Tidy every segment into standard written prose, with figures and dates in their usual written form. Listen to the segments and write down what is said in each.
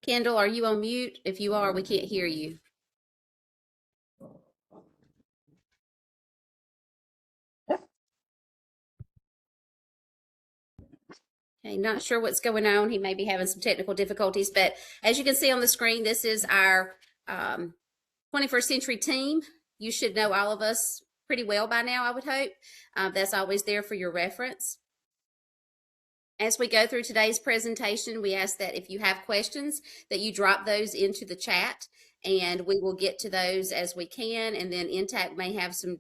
Kendall, are you on mute? If you are, we can't hear you. Okay, not sure what's going on. He may be having some technical difficulties, but as you can see on the screen, this is our 21st Century team. You should know all of us pretty well by now, I would hope. That's always there for your reference. As we go through today's presentation, we ask that if you have questions, that you drop those into the chat, and we will get to those as we can. And then Intact may have some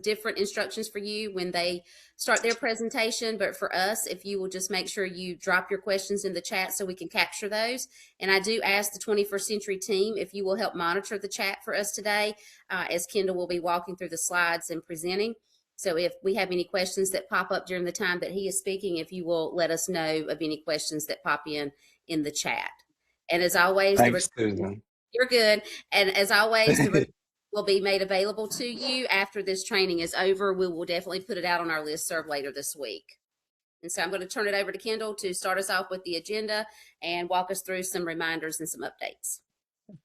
different instructions for you when they start their presentation. But for us, if you will just make sure you drop your questions in the chat so we can capture those. And I do ask the 21st Century team if you will help monitor the chat for us today, as Kendall will be walking through the slides and presenting. So if we have any questions that pop up during the time that he is speaking, if you will let us know of any questions that pop in the chat. And as always, Thanks, Susan. you're good. And as always, the will be made available to you after this training is over. We will definitely put it out on our listserv later this week. And so I'm going to turn it over to Kendall to start us off with the agenda and walk us through some reminders and some updates.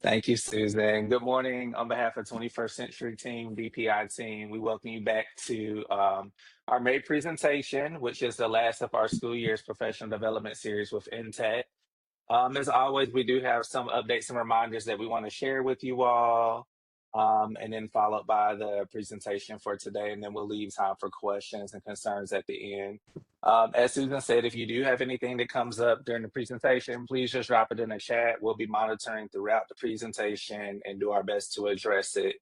Thank you, Susan. Good morning. On behalf of 21st Century Team, DPI team, we welcome you back to our May presentation, which is the last of our school year's professional development series with Intech. As always, we do have some updates and reminders that we want to share with you all, and then followed by the presentation for today, and then we'll leave time for questions and concerns at the end. As Susan said, if you do have anything that comes up during the presentation, please just drop it in the chat. We'll be monitoring throughout the presentation and do our best to address it,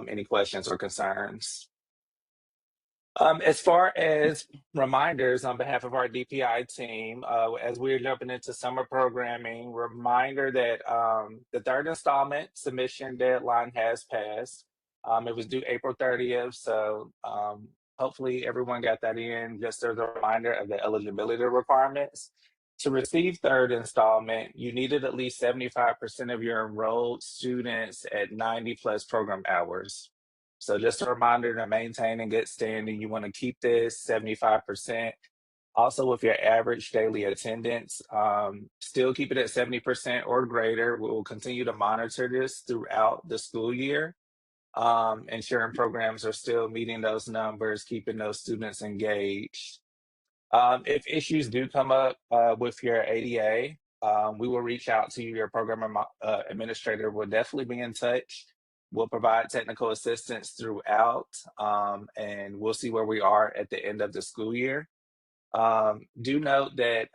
any questions or concerns. As far as reminders on behalf of our DPI team, as we're jumping into summer programming, reminder that the third installment submission deadline has passed. It was due April 30th, so hopefully everyone got that in. Just as a reminder of the eligibility requirements. To receive third installment, you needed at least 75% of your enrolled students at 90 plus program hours. So just a reminder to maintain in good standing, you want to keep this 75%. Also, with your average daily attendance, still keep it at 70% or greater. We will continue to monitor this throughout the school year, ensuring programs are still meeting those numbers, keeping those students engaged. If issues do come up with your ADA, we will reach out to you. Your program administrator will definitely be in touch. We'll provide technical assistance throughout, and we'll see where we are at the end of the school year. Do note that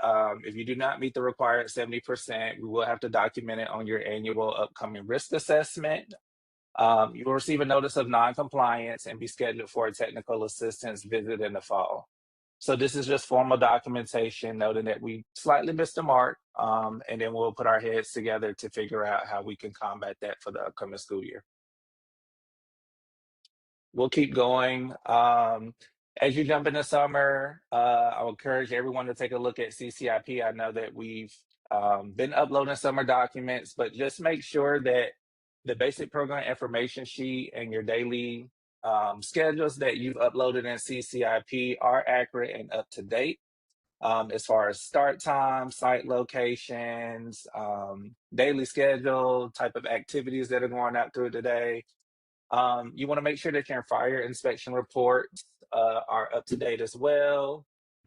if you do not meet the required 70%, we will have to document it on your annual upcoming risk assessment. You will receive a notice of non-compliance and be scheduled for a technical assistance visit in the fall. So this is just formal documentation noting that we slightly missed the mark, and then we'll put our heads together to figure out how we can combat that for the upcoming school year. We'll keep going. As you jump into summer, I will encourage everyone to take a look at CCIP. I know that we've been uploading summer documents, but just make sure that the basic program information sheet and your daily schedules that you've uploaded in CCIP are accurate and up to date, as far as start time, site locations, daily schedule, type of activities that are going out through today. You want to make sure that your fire inspection reports are up to date as well.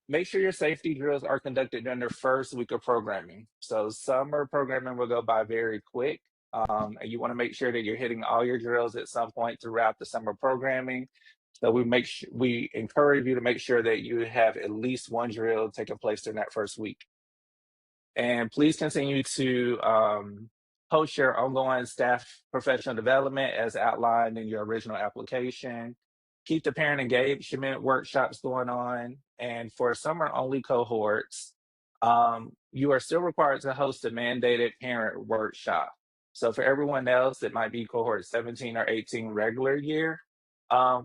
Make sure your safety drills are conducted during the first week of programming. So summer programming will go by very quick. And you want to make sure that you're hitting all your drills at some point throughout the summer programming. So we encourage you to make sure that you have at least one drill taking place during that first week. And please continue to post your ongoing staff professional development as outlined in your original application. Keep the parent engagement workshops going on. And for summer only cohorts, you are still required to host a mandated parent workshop. So for everyone else, it might be cohort 17 or 18 regular year.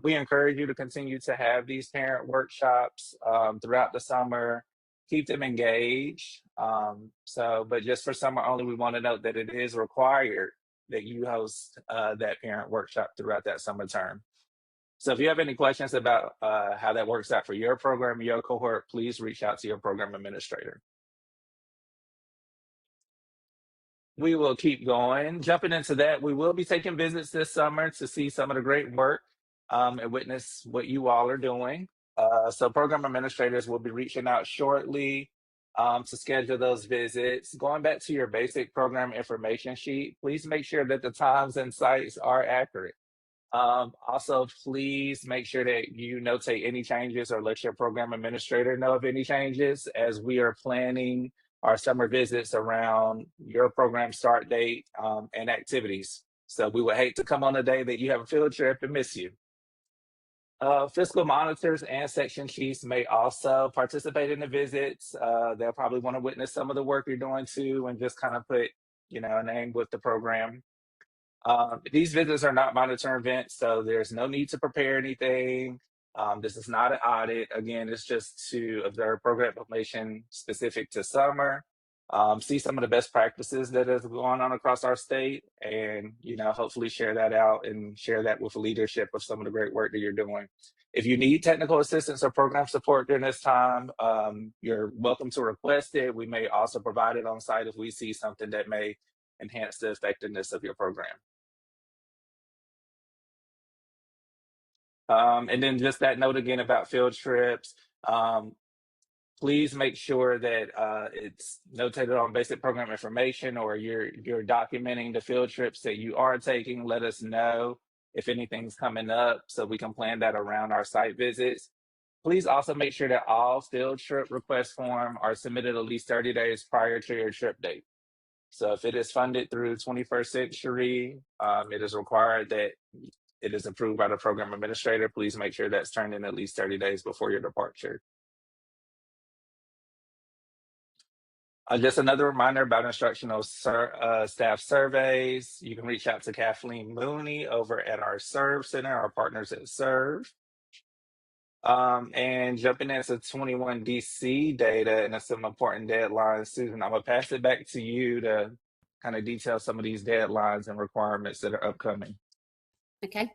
We encourage you to continue to have these parent workshops throughout the summer, keep them engaged. But just for summer only, we want to note that it is required that you host that parent workshop throughout that summer term. So if you have any questions about how that works out for your program, your cohort, please reach out to your program administrator. we will keep going. Jumping into that, we will be taking visits this summer to see some of the great work and witness what you all are doing. So program administrators will be reaching out shortly to schedule those visits. Going back to your basic program information sheet, please make sure that the times and sites are accurate. Also, please make sure that you notate any changes or let your program administrator know of any changes as we are planning our summer visits around your program start date and activities. So we would hate to come on a day that you have a field trip and miss you. Fiscal monitors and section chiefs may also participate in the visits. They'll probably want to witness some of the work you're doing too and just kind of put, a name with the program. These visits are not monitoring events, so there's no need to prepare anything. This is not an audit. Again, it's just to observe program information specific to summer, see some of the best practices that is going on across our state, and hopefully share that out and share that with leadership of some of the great work that you're doing. If you need technical assistance or program support during this time, you're welcome to request it. We may also provide it on site if we see something that may enhance the effectiveness of your program. And then just that note again about field trips. Please make sure that it's notated on basic program information, or you're documenting the field trips that you are taking. Let us know if anything's coming up so we can plan that around our site visits. Please also make sure that all field trip request form are submitted at least 30 days prior to your trip date. So if it is funded through 21st Century, it is required that it is approved by the program administrator. Please make sure that's turned in at least 30 days before your departure. Just another reminder about instructional staff surveys. You can reach out to Kathleen Mooney over at our SERV Center, our partners at SERV. And jumping into 21 DC data and some important deadlines, Susan, I'm gonna pass it back to you to kind of detail some of these deadlines and requirements that are upcoming. Okay.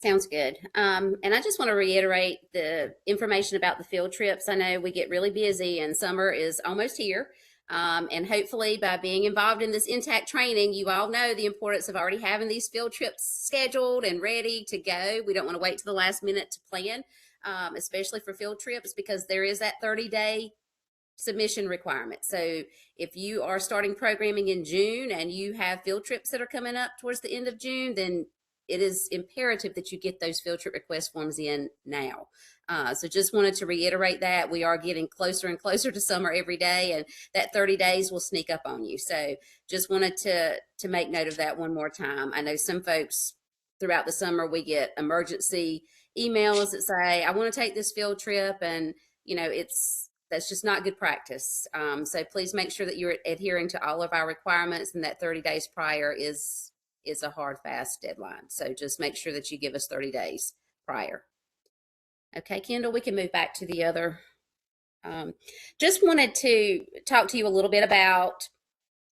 Sounds good. And I just want to reiterate the information about the field trips. I know we get really busy and summer is almost here. And hopefully by being involved in this INTACT training, you all know the importance of already having these field trips scheduled and ready to go. We don't want to wait to the last minute to plan, especially for field trips, because there is that 30-day submission requirement. So if you are starting programming in June and you have field trips that are coming up towards the end of June, then it is imperative that you get those field trip request forms in now. So just wanted to reiterate that we are getting closer and closer to summer every day, and that 30 days will sneak up on you. So just wanted to make note of that one more time. I know some folks throughout the summer, we get emergency emails that say, I want to take this field trip, and that's just not good practice. So please make sure that you're adhering to all of our requirements, and that 30 days prior is a hard, fast deadline. So just make sure that you give us 30 days prior. Okay, Kendall, we can move back to the other. Just wanted to talk to you a little bit about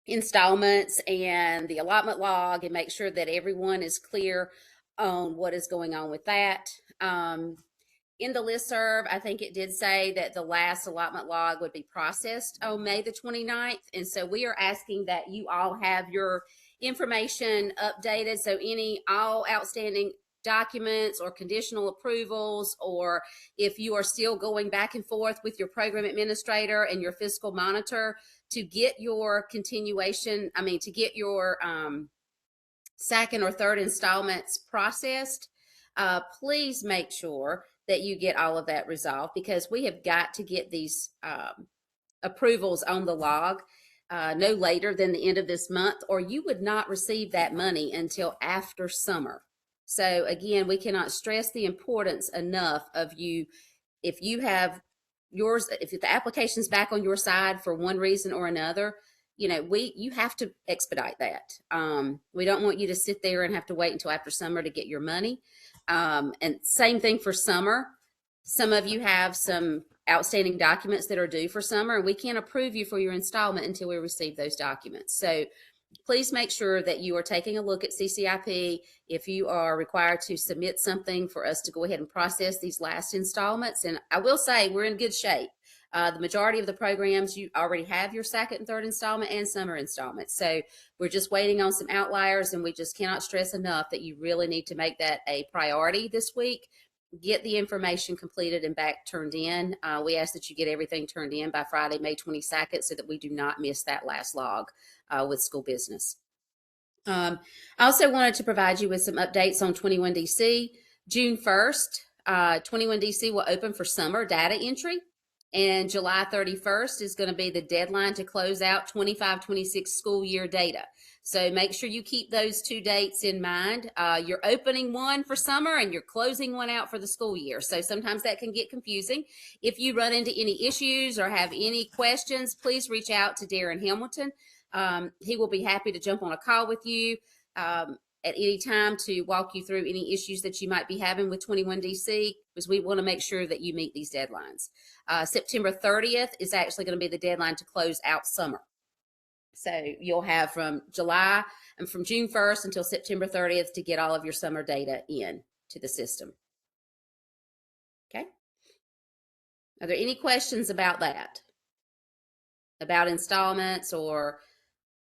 installments and the allotment log, and make sure that everyone is clear on what is going on with that. In the listserv, I think it did say that the last allotment log would be processed on May the 29th. And so we are asking that you all have your information updated. So all outstanding documents or conditional approvals, or if you are still going back and forth with your program administrator and your fiscal monitor to get your to get your second or third installments processed, please make sure that you get all of that resolved, because we have got to get these approvals on the log no later than the end of this month, or you would not receive that money until after summer. So again, we cannot stress the importance enough of you. If you have if the application's back on your side for one reason or another, you have to expedite that. We don't want you to sit there and have to wait until after summer to get your money. And same thing for summer. Some of you have some outstanding documents that are due for summer, and we can't approve you for your installment until we receive those documents. So please make sure that you are taking a look at CCIP if you are required to submit something for us to go ahead and process these last installments. And I will say we're in good shape. The majority of the programs, you already have your second and third installment and summer installments. So we're just waiting on some outliers, and we just cannot stress enough that you really need to make that a priority this week. Get the information completed and back turned in. We ask that you get everything turned in by Friday, May 22nd, so that we do not miss that last log with school business. I also wanted to provide you with some updates on 21 DC. June 1st, 21 DC will open for summer data entry, and July 31st is going to be the deadline to close out 25-26 school year data. So make sure you keep those two dates in mind. You're opening one for summer and you're closing one out for the school year. So sometimes that can get confusing. If you run into any issues or have any questions, please reach out to Darren Hamilton. He will be happy to jump on a call with you at any time to walk you through any issues that you might be having with 21 DC, because we want to make sure that you meet these deadlines. September 30th is actually going to be the deadline to close out summer. So you'll have from July and from June 1st until September 30th to get all of your summer data in to the system. Okay. Are there any questions about that? About installments or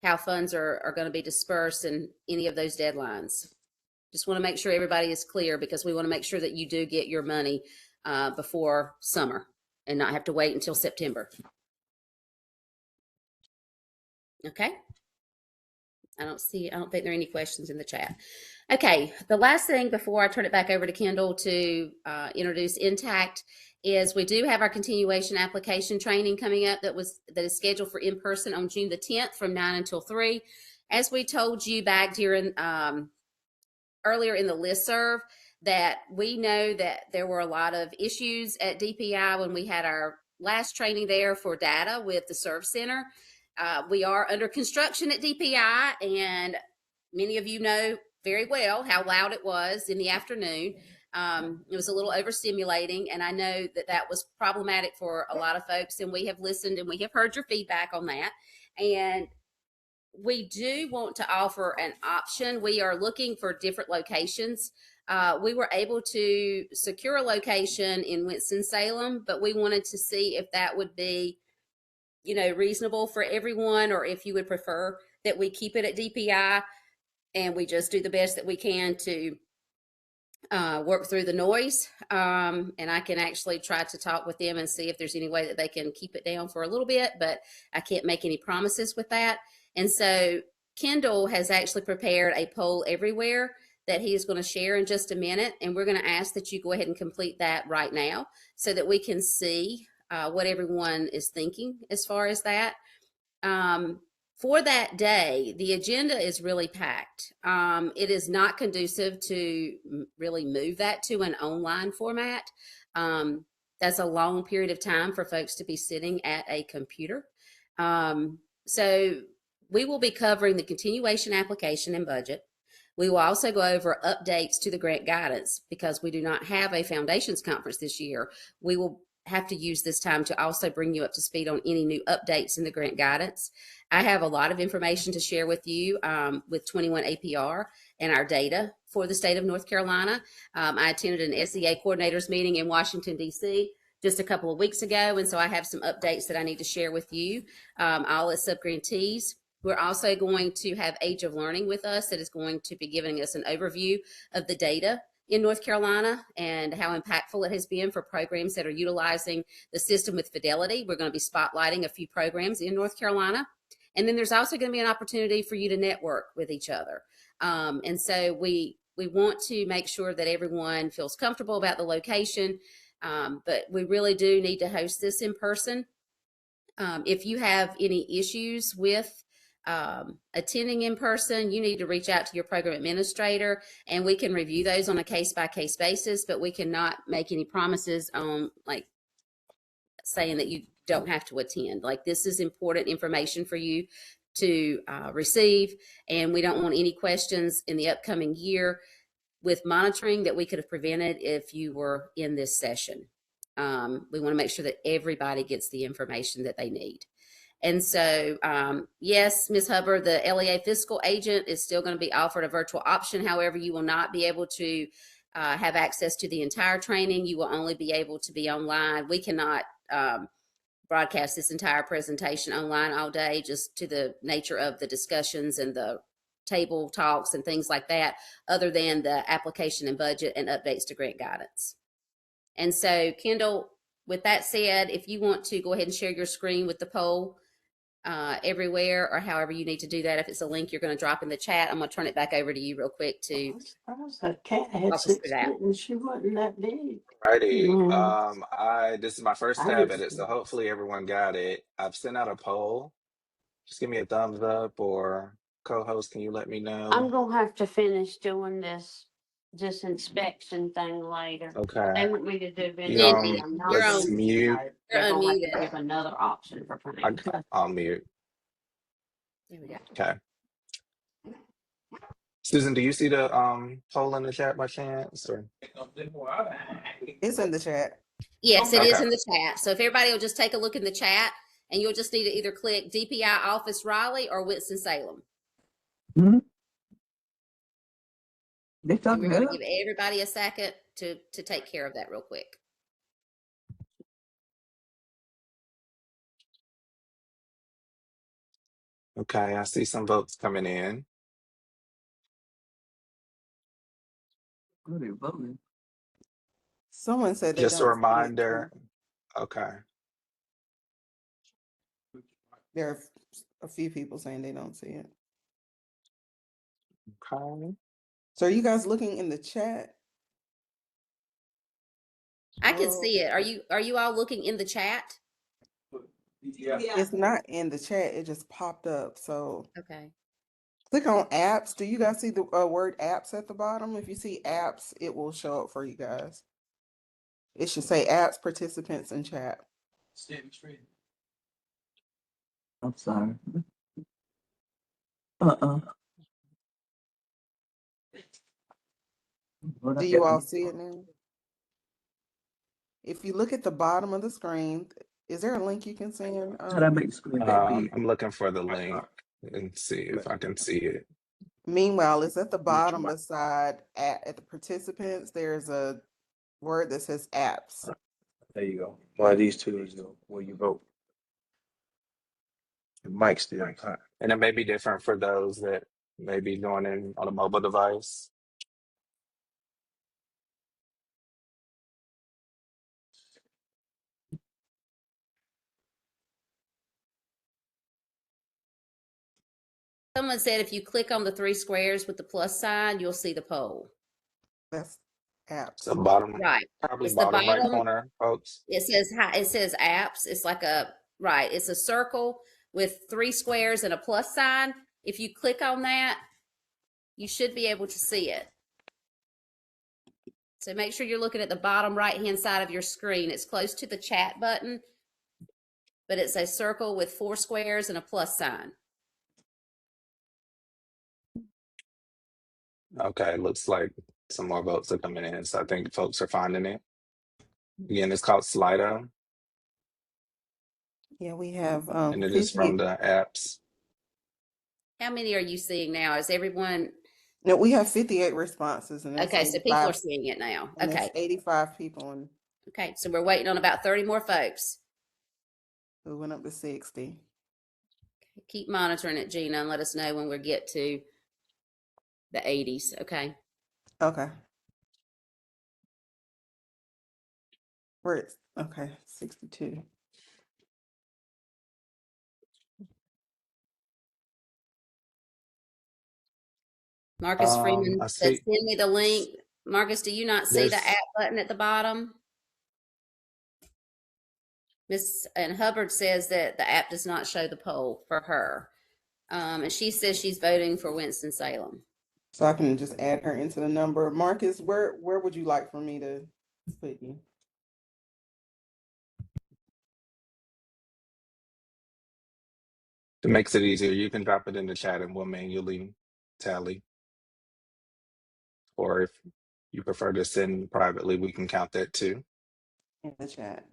how funds are going to be dispersed and any of those deadlines? Just want to make sure everybody is clear, because we want to make sure that you do get your money before summer and not have to wait until September. Okay. I don't think there are any questions in the chat. Okay. The last thing before I turn it back over to Kendall to introduce Intact is we do have our continuation application training coming up that is scheduled for in-person on June the 10th from 9 until 3. As we told you back during earlier in the listserv, that we know that there were a lot of issues at DPI when we had our last training there for data with the Serve Center. We are under construction at DPI, and many of you know very well how loud it was in the afternoon. It was a little overstimulating, and I know that that was problematic for a lot of folks, and we have listened and we have heard your feedback on that. And we do want to offer an option. We are looking for different locations. We were able to secure a location in Winston-Salem, but we wanted to see if that would be, reasonable for everyone, or if you would prefer that we keep it at DPI and we just do the best that we can to work through the noise. And I can actually try to talk with them and see if there's any way that they can keep it down for a little bit, but I can't make any promises with that. And so Kendall has actually prepared a poll everywhere that he is going to share in just a minute. And we're going to ask that you go ahead and complete that right now so that we can see what everyone is thinking as far as that. For that day, the agenda is really packed. It is not conducive to really move that to an online format. That's a long period of time for folks to be sitting at a computer. So we will be covering the continuation application and budget. We will also go over updates to the grant guidance, because we do not have a foundations conference this year. We will have to use this time to also bring you up to speed on any new updates in the grant guidance. I have a lot of information to share with you with 21 APR and our data for the state of North Carolina. I attended an SEA coordinators meeting in Washington, D.C. just a couple of weeks ago, and so I have some updates that I need to share with you, all as subgrantees. We're also going to have Age of Learning with us that is going to be giving us an overview of the data in North Carolina and how impactful it has been for programs that are utilizing the system with fidelity. We're going to be spotlighting a few programs in North Carolina. And then there's also going to be an opportunity for you to network with each other. And so we want to make sure that everyone feels comfortable about the location, but we really do need to host this in person. If you have any issues with attending in person, you need to reach out to your program administrator, and we can review those on a case-by-case basis, but we cannot make any promises on like saying that you don't have to attend. Like, this is important information for you to receive, and we don't want any questions in the upcoming year with monitoring that we could have prevented if you were in this session. We want to make sure that everybody gets the information that they need. And so, yes, Ms. Hubbard, the LEA fiscal agent is still going to be offered a virtual option. However, you will not be able to have access to the entire training. You will only be able to be online. We cannot broadcast this entire presentation online all day, just to the nature of the discussions and the table talks and things like that, other than the application and budget and updates to grant guidance. And so, Kendall, with that said, if you want to go ahead and share your screen with the poll everywhere, or however you need to do that, if it's a link you're going to drop in the chat, I'm going to turn it back over to you real quick to That cat had walk us through 6 that. kittens. She wasn't that big. Righty. Mm. This is my first I stab just, at it, so hopefully everyone got it. I've sent out a poll. Just give me a thumbs up, or co-host, can you let me know? I'm gonna have to finish doing this inspection thing later. Okay. They want me to do You Cindy, video. I'm not you're let's on. doing mute. video. You're They're gonna have unmuted. to give another option for payment. I'll mute. There we go. Okay. Susan, do you see the poll in the chat by chance? Or It's in the chat. Yes, it is Okay. in the chat. So if everybody will just take a look in the chat, and you'll just need to either click DPI Office Raleigh or Winston-Salem. They And talking we're going about to give everybody a second to take care of that real quick. Okay, I see some votes coming in. who they voting. Someone said they Just a don't see it, reminder. too. Okay. There are a few people saying they don't see it. Okay. So are you guys looking in the chat? I can Oh. see it. Are you all looking in the chat? It's not in the chat. It just popped up. So Okay. click on apps. Do you guys see the word apps at the bottom? If you see apps, it will show up for you guys. It should say apps, participants, and chat. I'm sorry. Do you all see it now? If you look at the bottom of the screen, is there a link you can send? How do I make the screen that big? I'm looking for the link and see if I can see it. Meanwhile, it's at the bottom beside at the participants. There's a word that says apps. There you go. One of these two is where you vote. The mic's still hot. And it may be different for those that may be joining on a mobile device. Someone said if you click on the 3 squares with the plus sign, you'll see the poll. That's apps. So bottom, Right. probably It's the bottom right bottom. corner, folks. It says apps. It's like it's a circle with 3 squares and a plus sign. If you click on that, you should be able to see it. So make sure you're looking at the bottom right-hand side of your screen. It's close to the chat button, but it's a circle with 4 squares and a plus sign. Okay, looks like some more votes are coming in, so I think folks are finding it. Again, it's called Slido, Yeah, we have and it is from the apps. How many are you seeing now? Is everyone No, we have 58 responses, and okay? So people are seeing it now. Okay. 85 people, and Okay. So we're waiting on about 30 more folks. we went up to 60. Keep monitoring it, Gina, and let us know when we get to the 80s. Okay. Okay. Okay, 62. Marcus Freeman I said, see. send me the link. Marcus, do you not see the app button at the bottom? Miss and Hubbard says that the app does not show the poll for her. And she says she's voting for Winston-Salem. So I can just add her into the number. Marcus, where would you like for me to put you? It makes it easier. You can drop it in the chat and we'll manually tally. Or if you prefer to send privately, we can count that too. In the chat.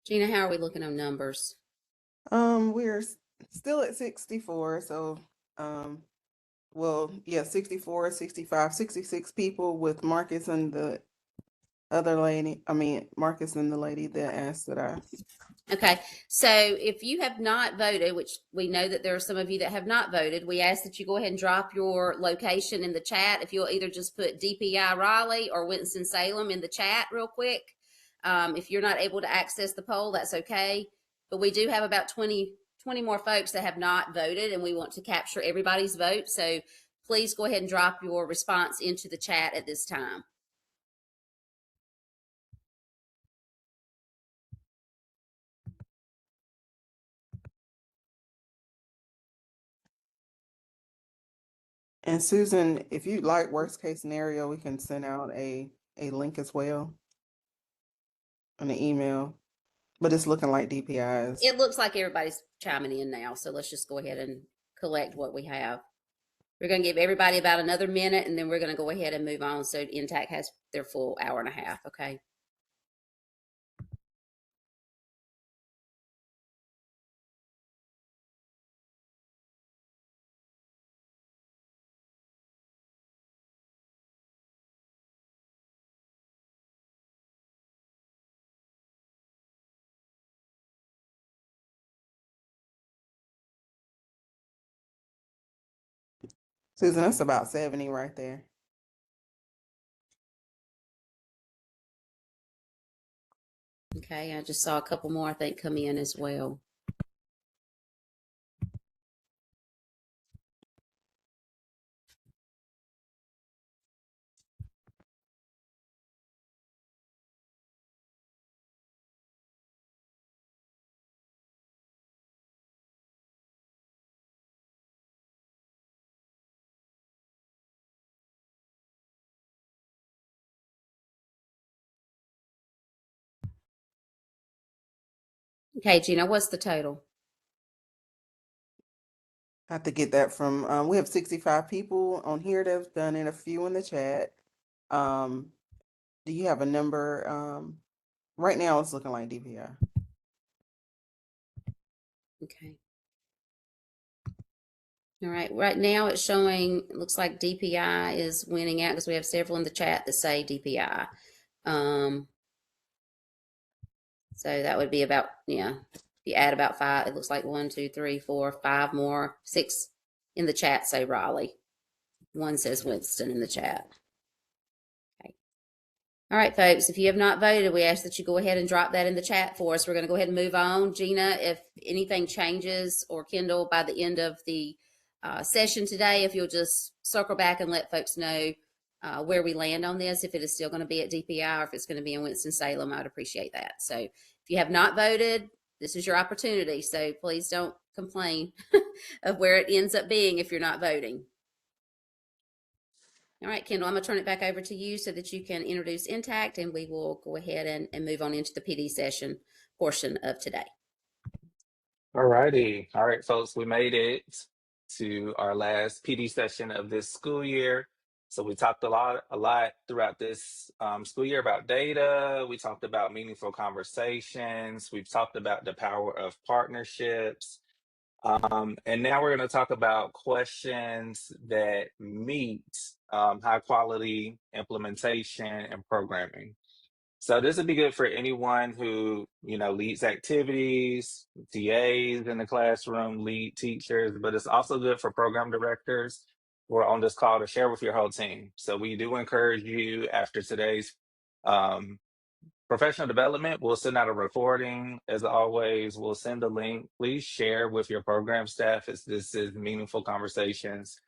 Gina, how are we looking on numbers? We're still at 64, so, well, yeah, 64, 65, 66 people with Marcus and the other lady, Marcus and the lady that asked that I, Okay, so if you have not voted, which we know that there are some of you that have not voted, we ask that you go ahead and drop your location in the chat. If you'll either just put DPI Raleigh or Winston-Salem in the chat real quick. If you're not able to access the poll, that's okay. But we do have about 20 more folks that have not voted, and we want to capture everybody's vote. So please go ahead and drop your response into the chat at this time. and Susan, if you'd like worst case scenario, we can send out a link as well. On the email, but it's looking like DPIs. It looks like everybody's chiming in now, so let's just go ahead and collect what we have. We're going to give everybody about another minute, and then we're going to go ahead and move on so Intact has their full hour and a half, okay? Susan, that's about 70 right there. Okay, I just saw a couple more, I think, come in as well. Okay, Gina, what's the total? I have to get that from, we have 65 people on here that've done it, a few in the chat. Do you have a number? Right now it's looking like DPI. Okay. All right, right now it's showing, it looks like DPI is winning out because we have several in the chat that say DPI. So that would be about, yeah, if you add about 5, it looks like 1, 2, 3, 4, 5 more, 6 in the chat say Raleigh. 1 says Winston in the chat. Okay. All right, folks, if you have not voted, we ask that you go ahead and drop that in the chat for us. We're going to go ahead and move on. Gina, if anything changes, or Kendall, by the end of the session today, if you'll just circle back and let folks know where we land on this, if it is still going to be at DPI or if it's going to be in Winston-Salem, I'd appreciate that. So if you have not voted, this is your opportunity. So please don't complain of where it ends up being if you're not voting. All right, Kendall, I'm going to turn it back over to you so that you can introduce Intact, and we will go ahead and move on into the PD session portion of today. All righty. All right, folks, we made it to our last PD session of this school year. So we talked a lot throughout this school year about data. We talked about meaningful conversations. We've talked about the power of partnerships. And now we're going to talk about questions that meet high quality implementation and programming. So this would be good for anyone who, leads activities, TAs in the classroom, lead teachers, but it's also good for program directors who are on this call to share with your whole team. So we do encourage you after today's professional development, we'll send out a recording. As always, we'll send a link. Please share with your program staff as this is meaningful conversations.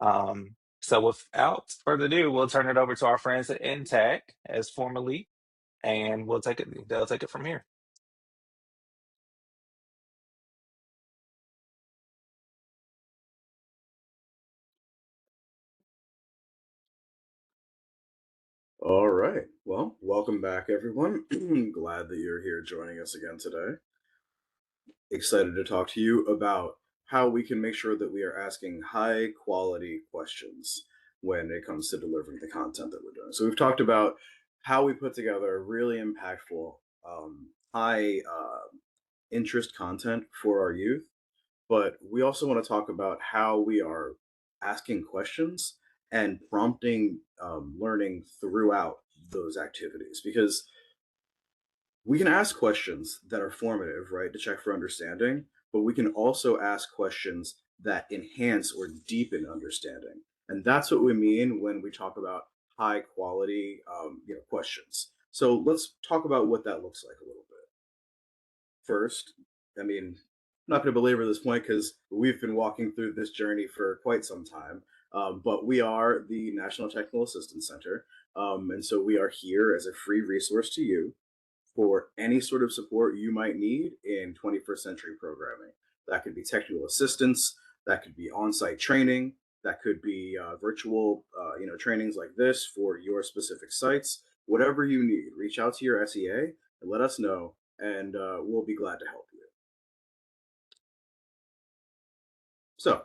So without further ado, we'll turn it over to our friends at Intact as formally, and they'll take it from here. All right. Well, welcome back, everyone. Glad that you're here joining us again today. Excited to talk to you about how we can make sure that we are asking high quality questions when it comes to delivering the content that we're doing. So we've talked about how we put together really impactful high interest content for our youth, but we also want to talk about how we are asking questions and prompting learning throughout those activities, because we can ask questions that are formative, right, to check for understanding, but we can also ask questions that enhance or deepen understanding. And that's what we mean when we talk about high quality questions. So let's talk about what that looks like a little bit. First, I mean, I'm not going to belabor this point because we've been walking through this journey for quite some time. But we are the National Technical Assistance Center. And so we are here as a free resource to you for any sort of support you might need in 21st century programming. That could be technical assistance, that could be on-site training, that could be virtual trainings like this for your specific sites. Whatever you need, reach out to your SEA and let us know, and we'll be glad to help you. So,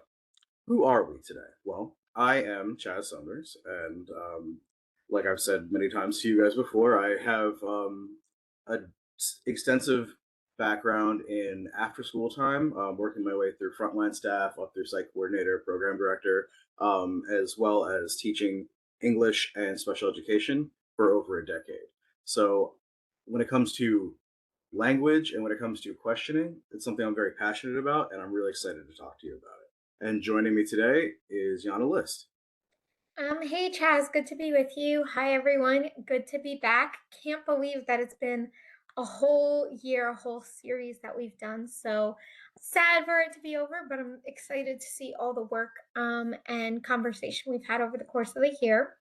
who are we today? Well, I am Chaz Summers, and like I've said many times to you guys before, I have an extensive background in after school time, working my way through frontline staff, up through site coordinator, program director, as well as teaching English and special education for over a decade. So when it comes to language and when it comes to questioning, it's something I'm very passionate about, and I'm really excited to talk to you about it. And joining me today is Yana List. Hey Chaz, good to be with you. Hi everyone, good to be back. Can't believe that it's been a whole year, a whole series that we've done. So sad for it to be over, but I'm excited to see all the work and conversation we've had over the course of the year.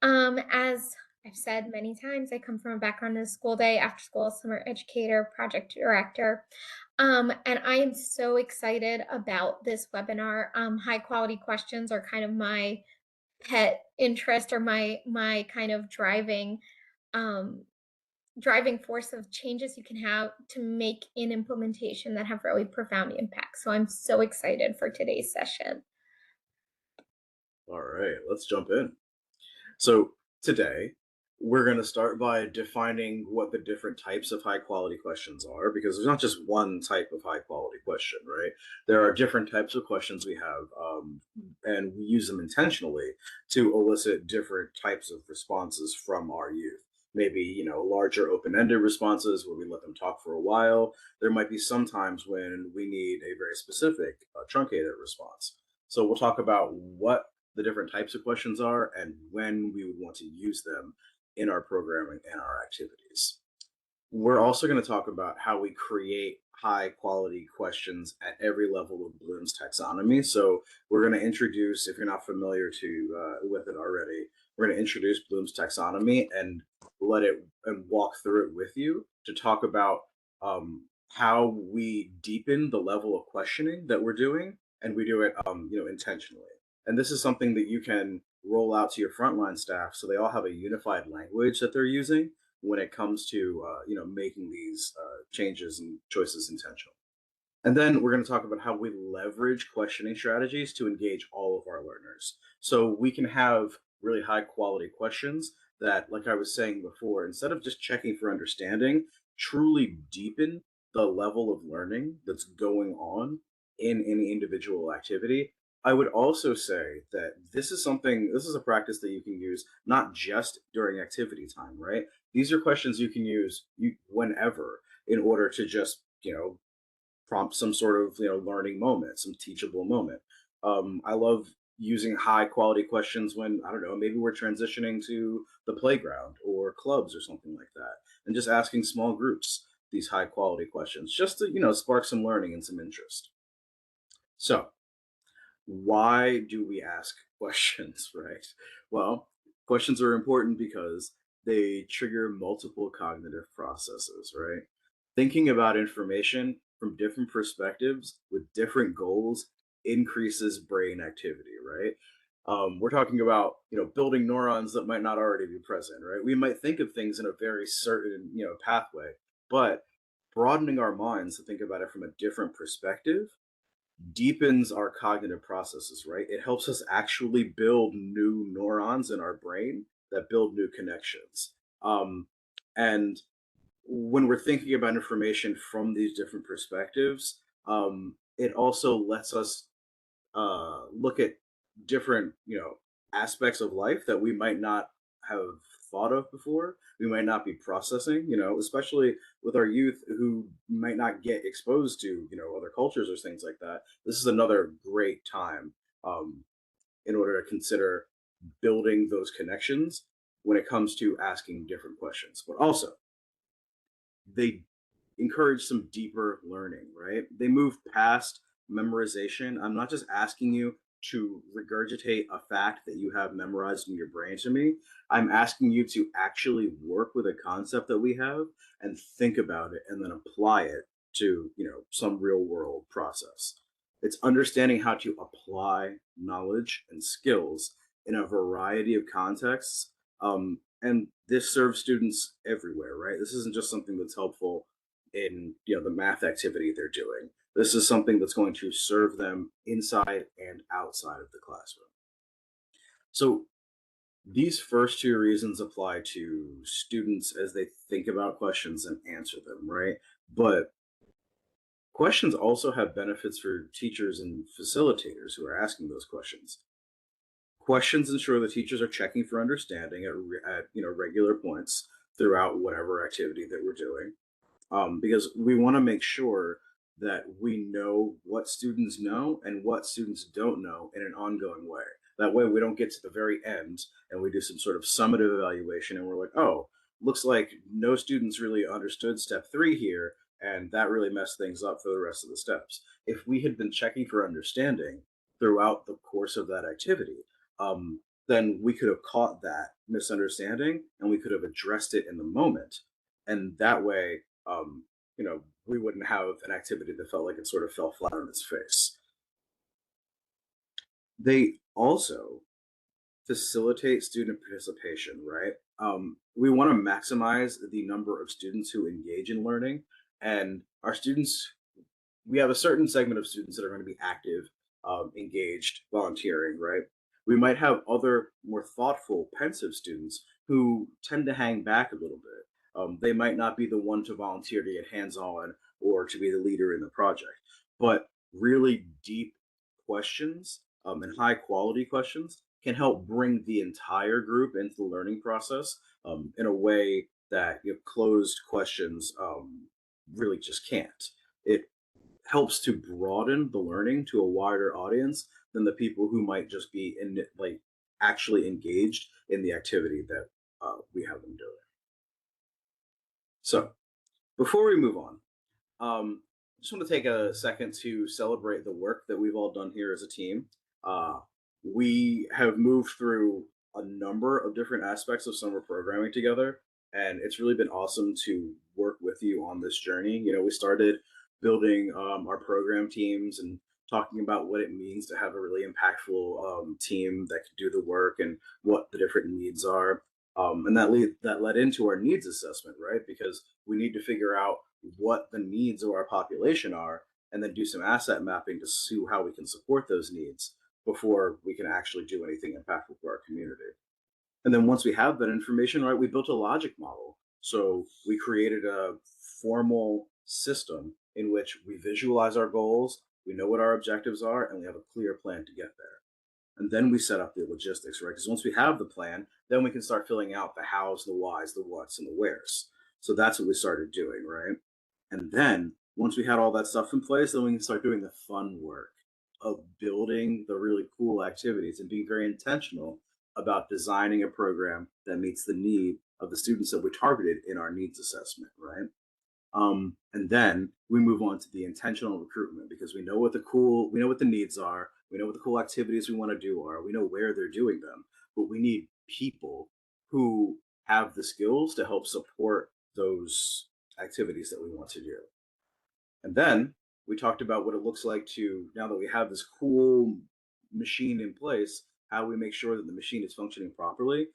As I've said many times, I come from a background in a school day, after school, summer educator, project director. And I am so excited about this webinar. High quality questions are kind of my pet interest, or my kind of driving force of changes you can have to make in implementation that have really profound impact. So I'm so excited for today's session. All right, let's jump in. So today, we're going to start by defining what the different types of high quality questions are, because there's not just one type of high quality question, right? There are different types of questions we have, and we use them intentionally to elicit different types of responses from our youth. Maybe, larger open-ended responses where we let them talk for a while. There might be some times when we need a very specific truncated response. So we'll talk about what the different types of questions are and when we would want to use them in our programming and our activities. We're also going to talk about how we create high quality questions at every level of Bloom's taxonomy. So we're going to introduce, if you're not familiar with it already, we're going to introduce Bloom's taxonomy and walk through it with you to talk about how we deepen the level of questioning that we're doing, and we do it intentionally. And this is something that you can roll out to your frontline staff so they all have a unified language that they're using when it comes to making these changes and choices intentional. And then we're going to talk about how we leverage questioning strategies to engage all of our learners. So we can have really high quality questions that, like I was saying before, instead of just checking for understanding, truly deepen the level of learning that's going on in any individual activity. I would also say that this is a practice that you can use not just during activity time, right? These are questions you can use whenever in order to just, prompt some sort of, learning moment, some teachable moment. I love using high quality questions when, I don't know, maybe we're transitioning to the playground or clubs or something like that, and just asking small groups these high quality questions just to, spark some learning and some interest. So, why do we ask questions, right? Well, questions are important because they trigger multiple cognitive processes, right? Thinking about information from different perspectives with different goals increases brain activity, right? We're talking about, building neurons that might not already be present, right? We might think of things in a very certain, pathway, but broadening our minds to think about it from a different perspective deepens our cognitive processes, right? It helps us actually build new neurons in our brain that build new connections. And when we're thinking about information from these different perspectives, it also lets us look at different, aspects of life that we might not have thought of before. We might not be processing, especially with our youth who might not get exposed to, other cultures or things like that. This is another great time um, in order to consider building those connections when it comes to asking different questions. But also, they encourage some deeper learning, right? They move past memorization. I'm not just asking you to regurgitate a fact that you have memorized in your brain to me. I'm asking you to actually work with a concept that we have and think about it and then apply it to, some real world process. It's understanding how to apply knowledge and skills in a variety of contexts. And this serves students everywhere, right? This isn't just something that's helpful in the math activity they're doing. This is something that's going to serve them inside and outside of the classroom. So these first two reasons apply to students as they think about questions and answer them, right? But questions also have benefits for teachers and facilitators who are asking those questions. Questions ensure the teachers are checking for understanding at regular points throughout whatever activity that we're doing, because we want to make sure that we know what students know and what students don't know in an ongoing way. That way, we don't get to the very end and we do some sort of summative evaluation and we're like, oh, looks like no students really understood step 3 here, and that really messed things up for the rest of the steps. If we had been checking for understanding throughout the course of that activity, then we could have caught that misunderstanding and we could have addressed it in the moment. And that way, we wouldn't have an activity that felt like it sort of fell flat on its face. They also facilitate student participation, right? We want to maximize the number of students who engage in learning, and our students, we have a certain segment of students that are going to be active, engaged, volunteering, right? We might have other more thoughtful, pensive students who tend to hang back a little bit. They might not be the one to volunteer to get hands on or to be the leader in the project, but really deep questions and high quality questions can help bring the entire group into the learning process in a way that closed questions really just can't. It helps to broaden the learning to a wider audience than the people who might just be actually engaged in the activity that we have them doing. So before we move on, I just want to take a second to celebrate the work that we've all done here as a team. We have moved through a number of different aspects of summer programming together, and it's really been awesome to work with you on this journey. We started building our program teams and talking about what it means to have a really impactful team that can do the work and what the different needs are. And that led into our needs assessment, right? Because we need to figure out what the needs of our population are and then do some asset mapping to see how we can support those needs before we can actually do anything impactful for our community. And then once we have that information, right, we built a logic model. So we created a formal system in which we visualize our goals, we know what our objectives are, and we have a clear plan to get there. And then we set up the logistics, right? Because once we have the plan, then we can start filling out the hows, the whys, the whats, and the wheres. So that's what we started doing, right? And then once we had all that stuff in place, then we can start doing the fun work of building the really cool activities and being very intentional about designing a program that meets the need of the students that we targeted in our needs assessment, right? And then we move on to the intentional recruitment because we know what the needs are, we know what the cool activities we want to do are, we know where they're doing them, but we need people who have the skills to help support those activities that we want to do. And then we talked about what it looks like to, now that we have this cool machine in place, how we make sure that the machine is functioning properly.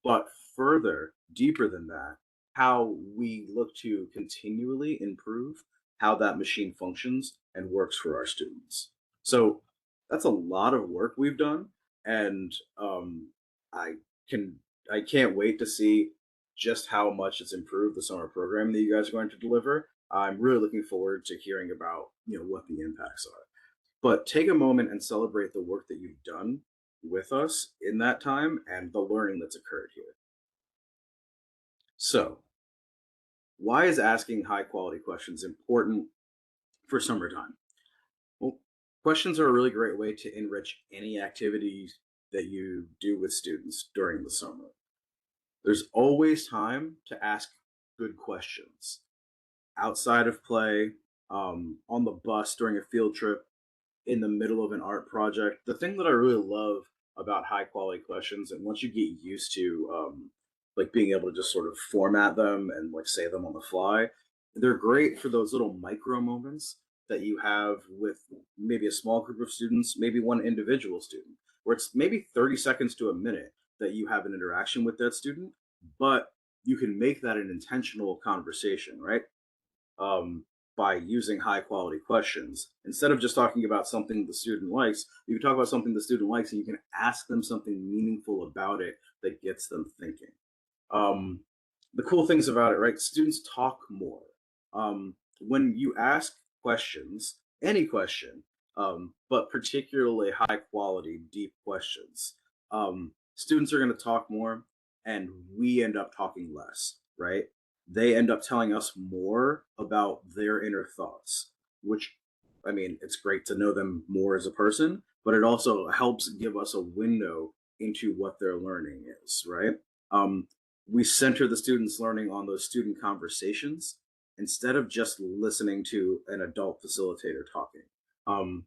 But further, deeper than that, how we look to continually improve how that machine functions and works for our students. So that's a lot of work we've done, and I can't wait to see just how much it's improved the summer program that you guys are going to deliver. I'm really looking forward to hearing about what the impacts are. But take a moment and celebrate the work that you've done with us in that time and the learning that's occurred here. So, why is asking high quality questions important for summertime? Well, questions are a really great way to enrich any activities that you do with students during the summer. There's always time to ask good questions outside of play, on the bus during a field trip, in the middle of an art project. The thing that I really love about high quality questions, and once you get used to like being able to just sort of format them and like say them on the fly, they're great for those little micro moments that you have with maybe a small group of students, maybe one individual student, where it's maybe 30 seconds to a minute that you have an interaction with that student, but you can make that an intentional conversation, right? By using high quality questions. Instead of just talking about something the student likes, you can talk about something the student likes and you can ask them something meaningful about it that gets them thinking. The cool things about it, right? Students talk more. When you ask questions, any question, but particularly high quality, deep questions, students are going to talk more and we end up talking less, right? They end up telling us more about their inner thoughts, which, I mean, it's great to know them more as a person, but it also helps give us a window into what their learning is, right? We center the students' learning on those student conversations instead of just listening to an adult facilitator talking.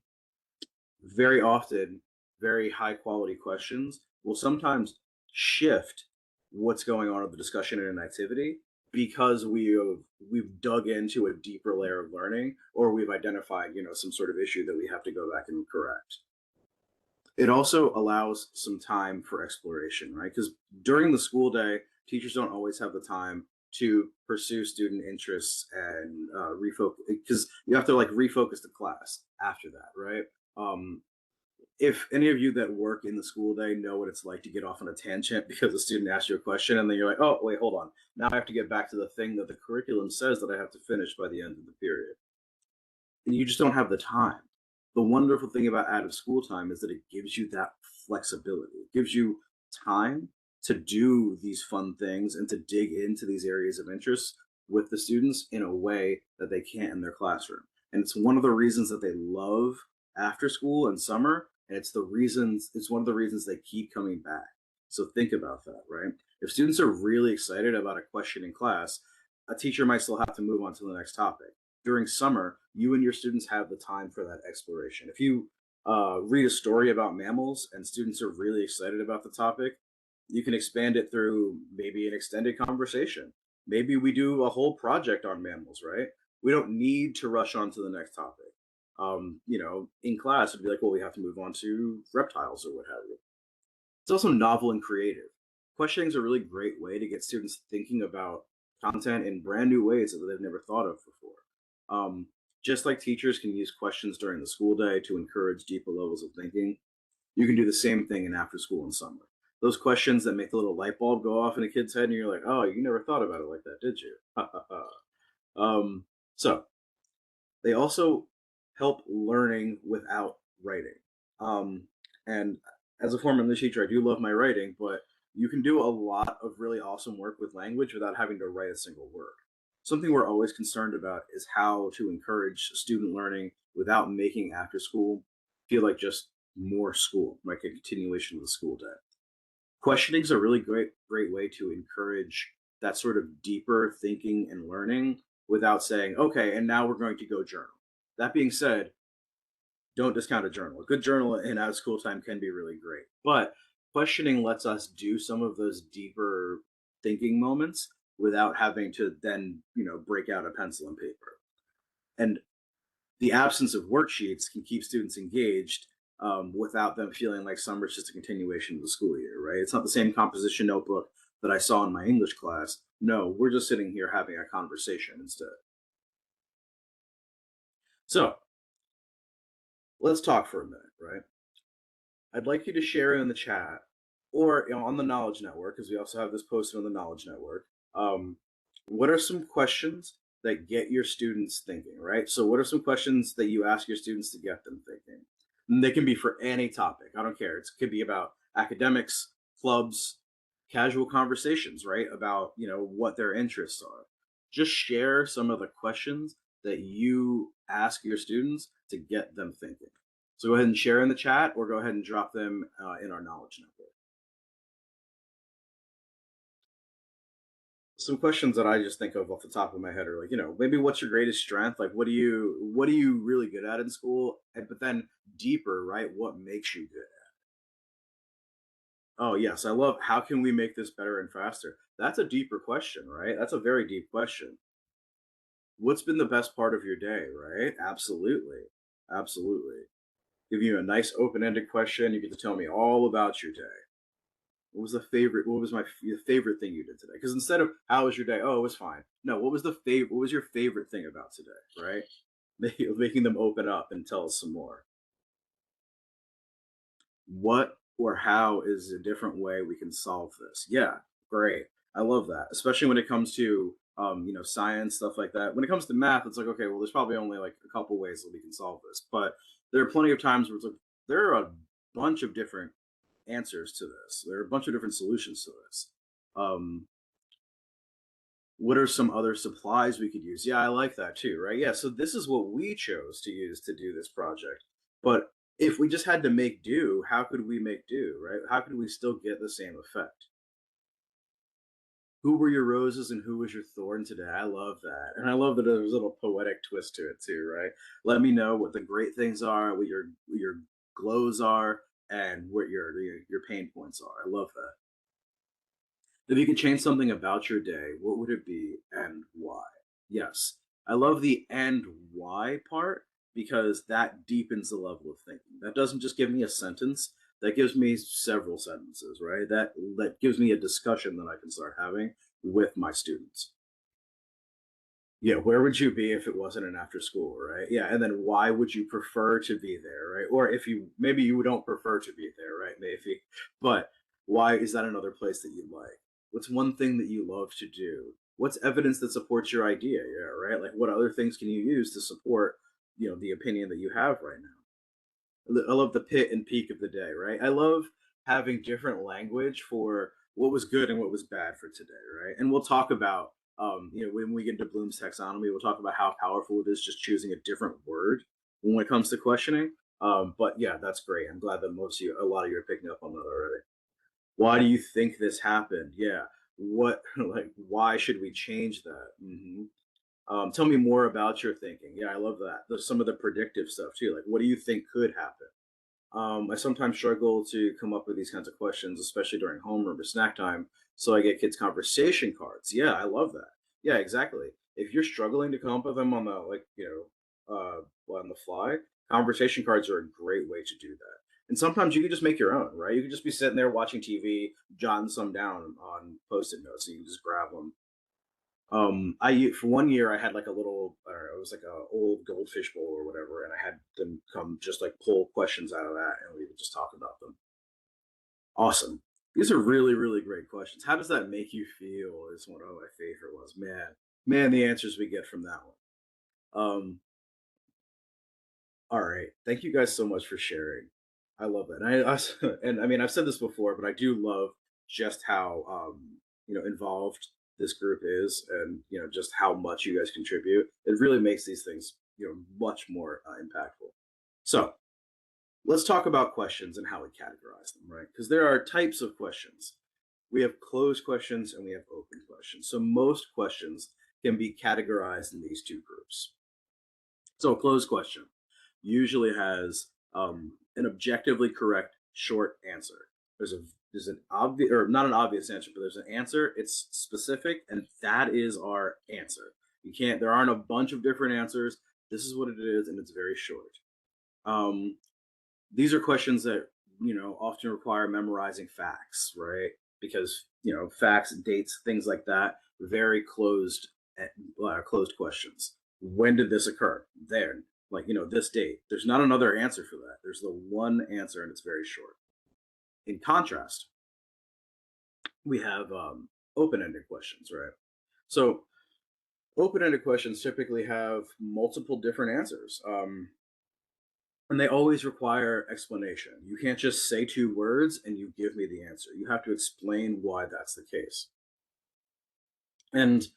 Very often, very high quality questions will sometimes shift what's going on in the discussion in an activity because we've dug into a deeper layer of learning, or we've identified some sort of issue that we have to go back and correct. It also allows some time for exploration, right? Because during the school day, teachers don't always have the time to pursue student interests and refocus, because you have to like refocus the class after that, right? If any of you that work in the school day know what it's like to get off on a tangent because a student asks you a question and then you're like, oh, wait, hold on. Now I have to get back to the thing that the curriculum says that I have to finish by the end of the period. And you just don't have the time. The wonderful thing about out of school time is that it gives you that flexibility. It gives you time to do these fun things and to dig into these areas of interest with the students in a way that they can't in their classroom. And it's one of the reasons that they love after school and summer. And it's one of the reasons they keep coming back. So think about that, right? If students are really excited about a question in class, a teacher might still have to move on to the next topic. During summer, you and your students have the time for that exploration. If you read a story about mammals and students are really excited about the topic, you can expand it through maybe an extended conversation. Maybe we do a whole project on mammals, right? We don't need to rush on to the next topic. In class, it'd be like, well, we have to move on to reptiles or what have you. It's also novel and creative. Questioning is a really great way to get students thinking about content in brand new ways that they've never thought of before. Just like teachers can use questions during the school day to encourage deeper levels of thinking, you can do the same thing in after school and summer. Those questions that make a little light bulb go off in a kid's head and you're like, oh, you never thought about it like that, did you? So they also help learning without writing. And as a former English teacher, I do love my writing, but you can do a lot of really awesome work with language without having to write a single word. Something we're always concerned about is how to encourage student learning without making after school feel like just more school, like a continuation of the school day. Questioning is a really great way to encourage that sort of deeper thinking and learning without saying, okay, and now we're going to go journal. That being said, don't discount a journal. A good journal in out of school time can be really great, but questioning lets us do some of those deeper thinking moments without having to then, break out a pencil and paper. And the absence of worksheets can keep students engaged without them feeling like summer's just a continuation of the school year, right? It's not the same composition notebook that I saw in my English class. No, we're just sitting here having a conversation instead. So let's talk for a minute, right? I'd like you to share in the chat or on the Knowledge Network, because we also have this posted on the Knowledge Network, What are some questions that get your students thinking, right? So, what are some questions that you ask your students to get them thinking? And they can be for any topic. I don't care. It could be about academics, clubs, casual conversations, right? About, what their interests are. Just share some of the questions that you ask your students to get them thinking. So go ahead and share in the chat, or go ahead and drop them in our knowledge network. Some questions that I just think of off the top of my head are like, maybe what's your greatest strength? Like, what are you really good at in school? But then deeper, right? What makes you good at? Oh yes, I love, how can we make this better and faster? That's a deeper question, right? That's a very deep question. What's been the best part of your day, right? Absolutely. Absolutely. Give you a nice open-ended question. You get to tell me all about your day. What was your favorite thing you did today? Because instead of how was your day? Oh, it was fine. No, what was your favorite thing about today, right? Making them open up and tell us some more. What or how is a different way we can solve this? Yeah, great. I love that, especially when it comes to science, stuff like that. When it comes to math, it's like, okay, well, there's probably only like a couple ways that we can solve this, but there are plenty of times where it's like there are a bunch of different answers to this. There are a bunch of different solutions to this. What are some other supplies we could use? Yeah, I like that too, right? Yeah, so this is what we chose to use to do this project. But if we just had to make do, how could we make do, right? How could we still get the same effect? Who were your roses and who was your thorn today? I love that. And I love that there's a little poetic twist to it too, right? Let me know what the great things are, what your glows are, and what your pain points are. I love that. If you could change something about your day, what would it be and why? Yes. I love the and why part because that deepens the level of thinking. That doesn't just give me a sentence, that gives me several sentences, right? That gives me a discussion that I can start having with my students. Yeah, where would you be if it wasn't an after school, right? Yeah, and then why would you prefer to be there, right? Or if maybe you don't prefer to be there, right? Maybe, but why is that another place that you like? What's one thing that you love to do? What's evidence that supports your idea? Yeah, right. Like what other things can you use to support, the opinion that you have right now? I love the pit and peak of the day, right? I love having different language for what was good and what was bad for today, right? And we'll talk about, when we get into Bloom's taxonomy, we'll talk about how powerful it is just choosing a different word when it comes to questioning. But yeah, that's great. I'm glad that a lot of you are picking up on that already. Why do you think this happened? Yeah. What, like, why should we change that? Tell me more about your thinking. Yeah, I love that. There's some of the predictive stuff too. Like, what do you think could happen? I sometimes struggle to come up with these kinds of questions, especially during homeroom or snack time. So I get kids conversation cards. Yeah, I love that. Yeah, exactly. If you're struggling to come up with them on the on the fly, conversation cards are a great way to do that. And sometimes you can just make your own, right? You can just be sitting there watching TV, jotting some down on post-it notes, so you can just grab them. For 1 year I had like a little, it was like a old goldfish bowl or whatever, and I had them come just like pull questions out of that, and we would just talk about them. Awesome. These are really, really great questions. How does that make you feel? Is one of my favorite ones. Man, the answers we get from that one. All right. Thank you guys so much for sharing. I love that. And I mean, I've said this before, but I do love just how involved this group is, and just how much you guys contribute. It really makes these things much more impactful. So let's talk about questions and how we categorize them, right? Because there are types of questions. We have closed questions and we have open questions. So most questions can be categorized in these two groups. So a closed question usually has an objectively correct short answer. There's an obvious, or not an obvious answer, but there's an answer. It's specific, and that is our answer. There aren't a bunch of different answers. This is what it is, and it's very short. These are questions that often require memorizing facts, right? Because facts, dates, things like that, very closed questions. When did this occur? There, this date. There's not another answer for that. There's the one answer, and it's very short. In contrast, we have open-ended questions, right? So open-ended questions typically have multiple different answers. And they always require explanation. You can't just say 2 words and you give me the answer. You have to explain why that's the case. And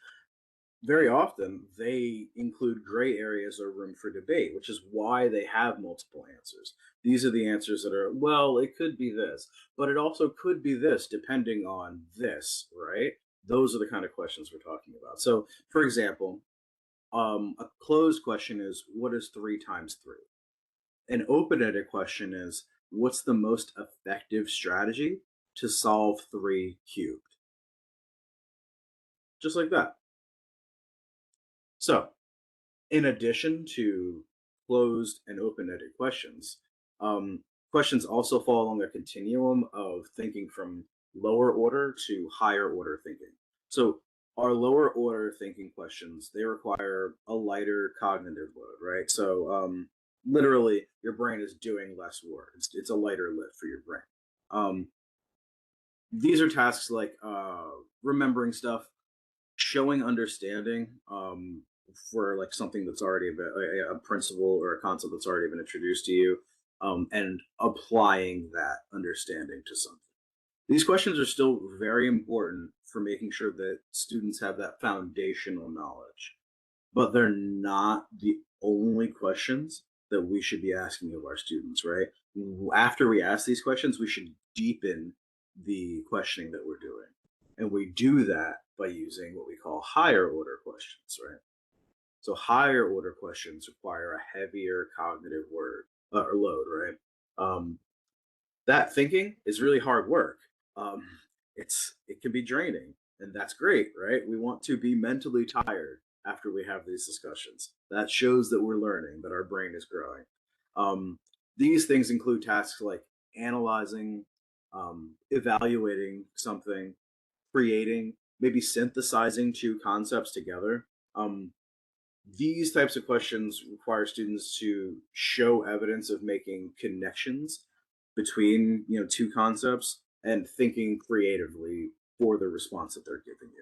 very often they include gray areas or room for debate, which is why they have multiple answers. These are the answers that are, well, it could be this, but it also could be this depending on this, right? Those are the kind of questions we're talking about. So, for example, a closed question is, what is 3 times 3? An open-ended question is, what's the most effective strategy to solve 3 cubed? Just like that. So, in addition to closed and open-ended questions, questions also fall along a continuum of thinking from lower order to higher order thinking. So, our lower order thinking questions, they require a lighter cognitive load, right? So, literally, your brain is doing less work. It's a lighter lift for your brain. These are tasks like remembering stuff, showing understanding for like something that's already a principle or a concept that's already been introduced to you, and applying that understanding to something. These questions are still very important for making sure that students have that foundational knowledge, but they're not the only questions that we should be asking of our students, right? After we ask these questions, we should deepen the questioning that we're doing. And we do that by using what we call higher order questions, right? So higher order questions require a heavier cognitive load, right? That thinking is really hard work. It can be draining, and that's great, right? We want to be mentally tired after we have these discussions. That shows that we're learning, that our brain is growing. These things include tasks like analyzing, evaluating something, creating, maybe synthesizing 2 concepts together. These types of questions require students to show evidence of making connections between 2 concepts and thinking creatively for the response that they're giving you.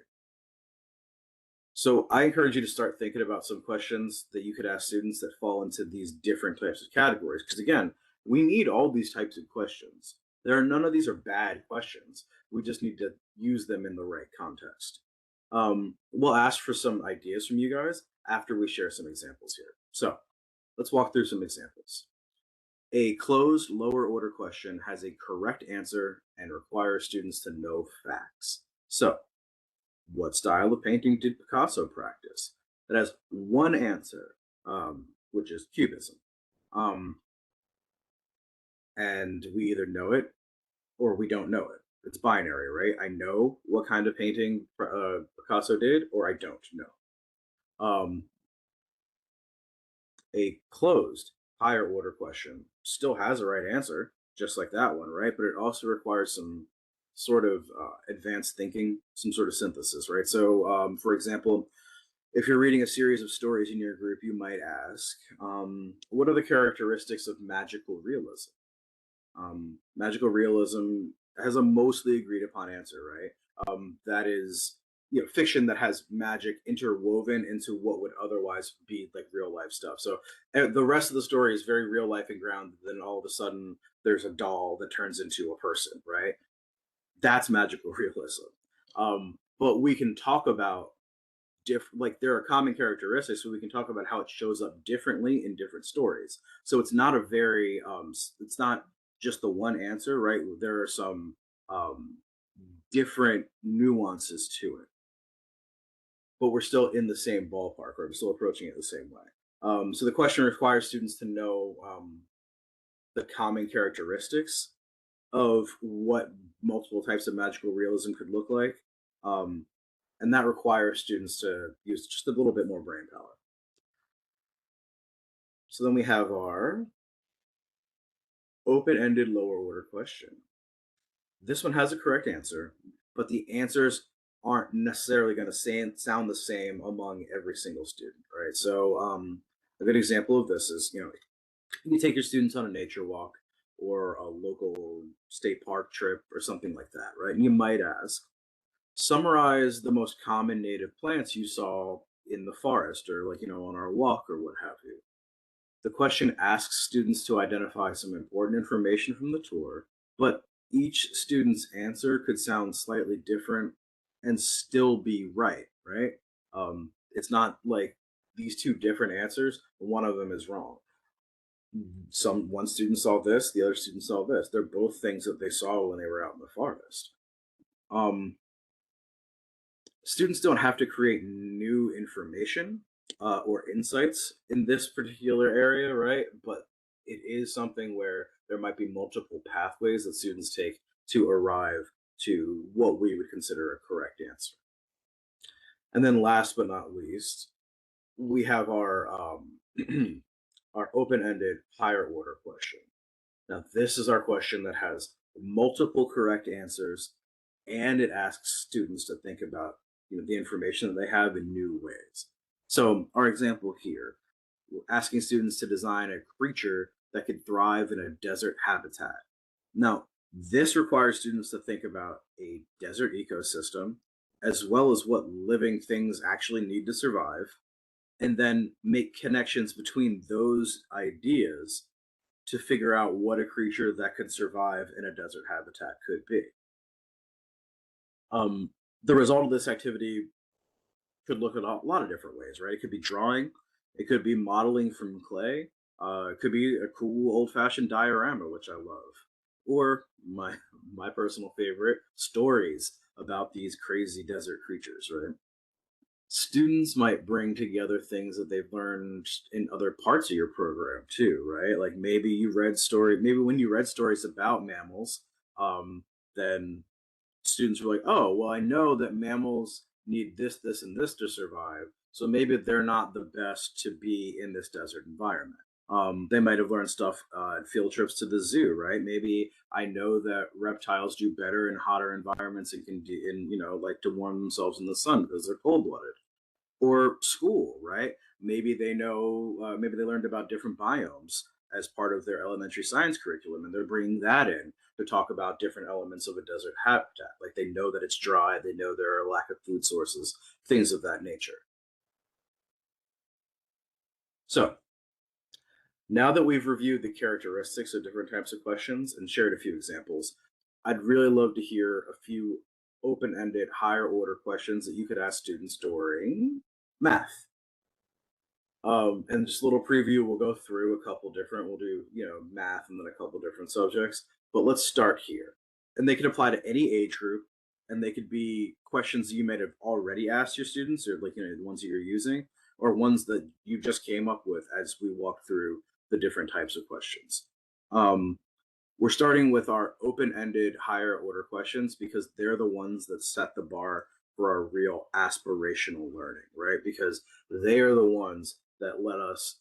So I encourage you to start thinking about some questions that you could ask students that fall into these different types of categories. Because again, we need all these types of questions. None of these are bad questions. We just need to use them in the right context. We'll ask for some ideas from you guys after we share some examples here. So let's walk through some examples. A closed lower order question has a correct answer and requires students to know facts. So, what style of painting did Picasso practice? That has one answer, which is Cubism. And we either know it or we don't know it. It's binary, right? I know what kind of painting Picasso did, or I don't know. A closed higher order question still has a right answer, just like that one, right? But it also requires some sort of advanced thinking, some sort of synthesis, right? So, for example, if you're reading a series of stories in your group, you might ask, what are the characteristics of magical realism? Magical realism has a mostly agreed upon answer, right? That is, fiction that has magic interwoven into what would otherwise be like real life stuff. So the rest of the story is very real life and grounded. Then all of a sudden, there's a doll that turns into a person, right? That's magical realism. But we can talk about like there are common characteristics, so we can talk about how it shows up differently in different stories. So it's not a very it's not just the one answer, right? There are some different nuances to it, but we're still in the same ballpark, or we're still approaching it the same way. So the question requires students to know the common characteristics of what multiple types of magical realism could look like. And that requires students to use just a little bit more brain power. So then we have our open-ended lower order question. This one has a correct answer, but the answers aren't necessarily going to sound the same among every single student, right? So a good example of this is, you take your students on a nature walk or a local state park trip or something like that, right? And you might ask, summarize the most common native plants you saw in the forest or like, on our walk or what have you. The question asks students to identify some important information from the tour, but each student's answer could sound slightly different and still be right, right? It's not like these two different answers, one of them is wrong. One student saw this, the other student saw this. They're both things that they saw when they were out in the forest. Students don't have to create new information or insights in this particular area, right? But it is something where there might be multiple pathways that students take to arrive to what we would consider a correct answer. And then last but not least, we have our our open-ended higher order question. Now, this is our question that has multiple correct answers, and it asks students to think about the information that they have in new ways. So our example here, we're asking students to design a creature that could thrive in a desert habitat. Now, this requires students to think about a desert ecosystem, as well as what living things actually need to survive, and then make connections between those ideas to figure out what a creature that could survive in a desert habitat could be. The result of this activity could look at a lot of different ways, right? It could be drawing, it could be modeling from clay, it could be a cool old-fashioned diorama, which I love, or my personal favorite, stories about these crazy desert creatures, right? Students might bring together things that they've learned in other parts of your program too, right? Like maybe when you read stories about mammals, then students were like, oh, well, I know that mammals need this, this, and this to survive. So maybe they're not the best to be in this desert environment. They might have learned stuff at field trips to the zoo, right? Maybe I know that reptiles do better in hotter environments and can do, like to warm themselves in the sun because they're cold-blooded. Or school, right? Maybe they know, maybe they learned about different biomes as part of their elementary science curriculum, and they're bringing that in to talk about different elements of a desert habitat. Like they know that it's dry, they know there are a lack of food sources, things of that nature. So now that we've reviewed the characteristics of different types of questions and shared a few examples, I'd really love to hear a few open-ended higher order questions that you could ask students during math. And just a little preview, we'll go through a couple different, we'll do, math and then a couple different subjects, but let's start here. And they can apply to any age group, and they could be questions that you might have already asked your students, or like, the ones that you're using, or ones that you just came up with as we walk through the different types of questions. We're starting with our open-ended higher order questions because they're the ones that set the bar for our real aspirational learning, right? Because they are the ones that let us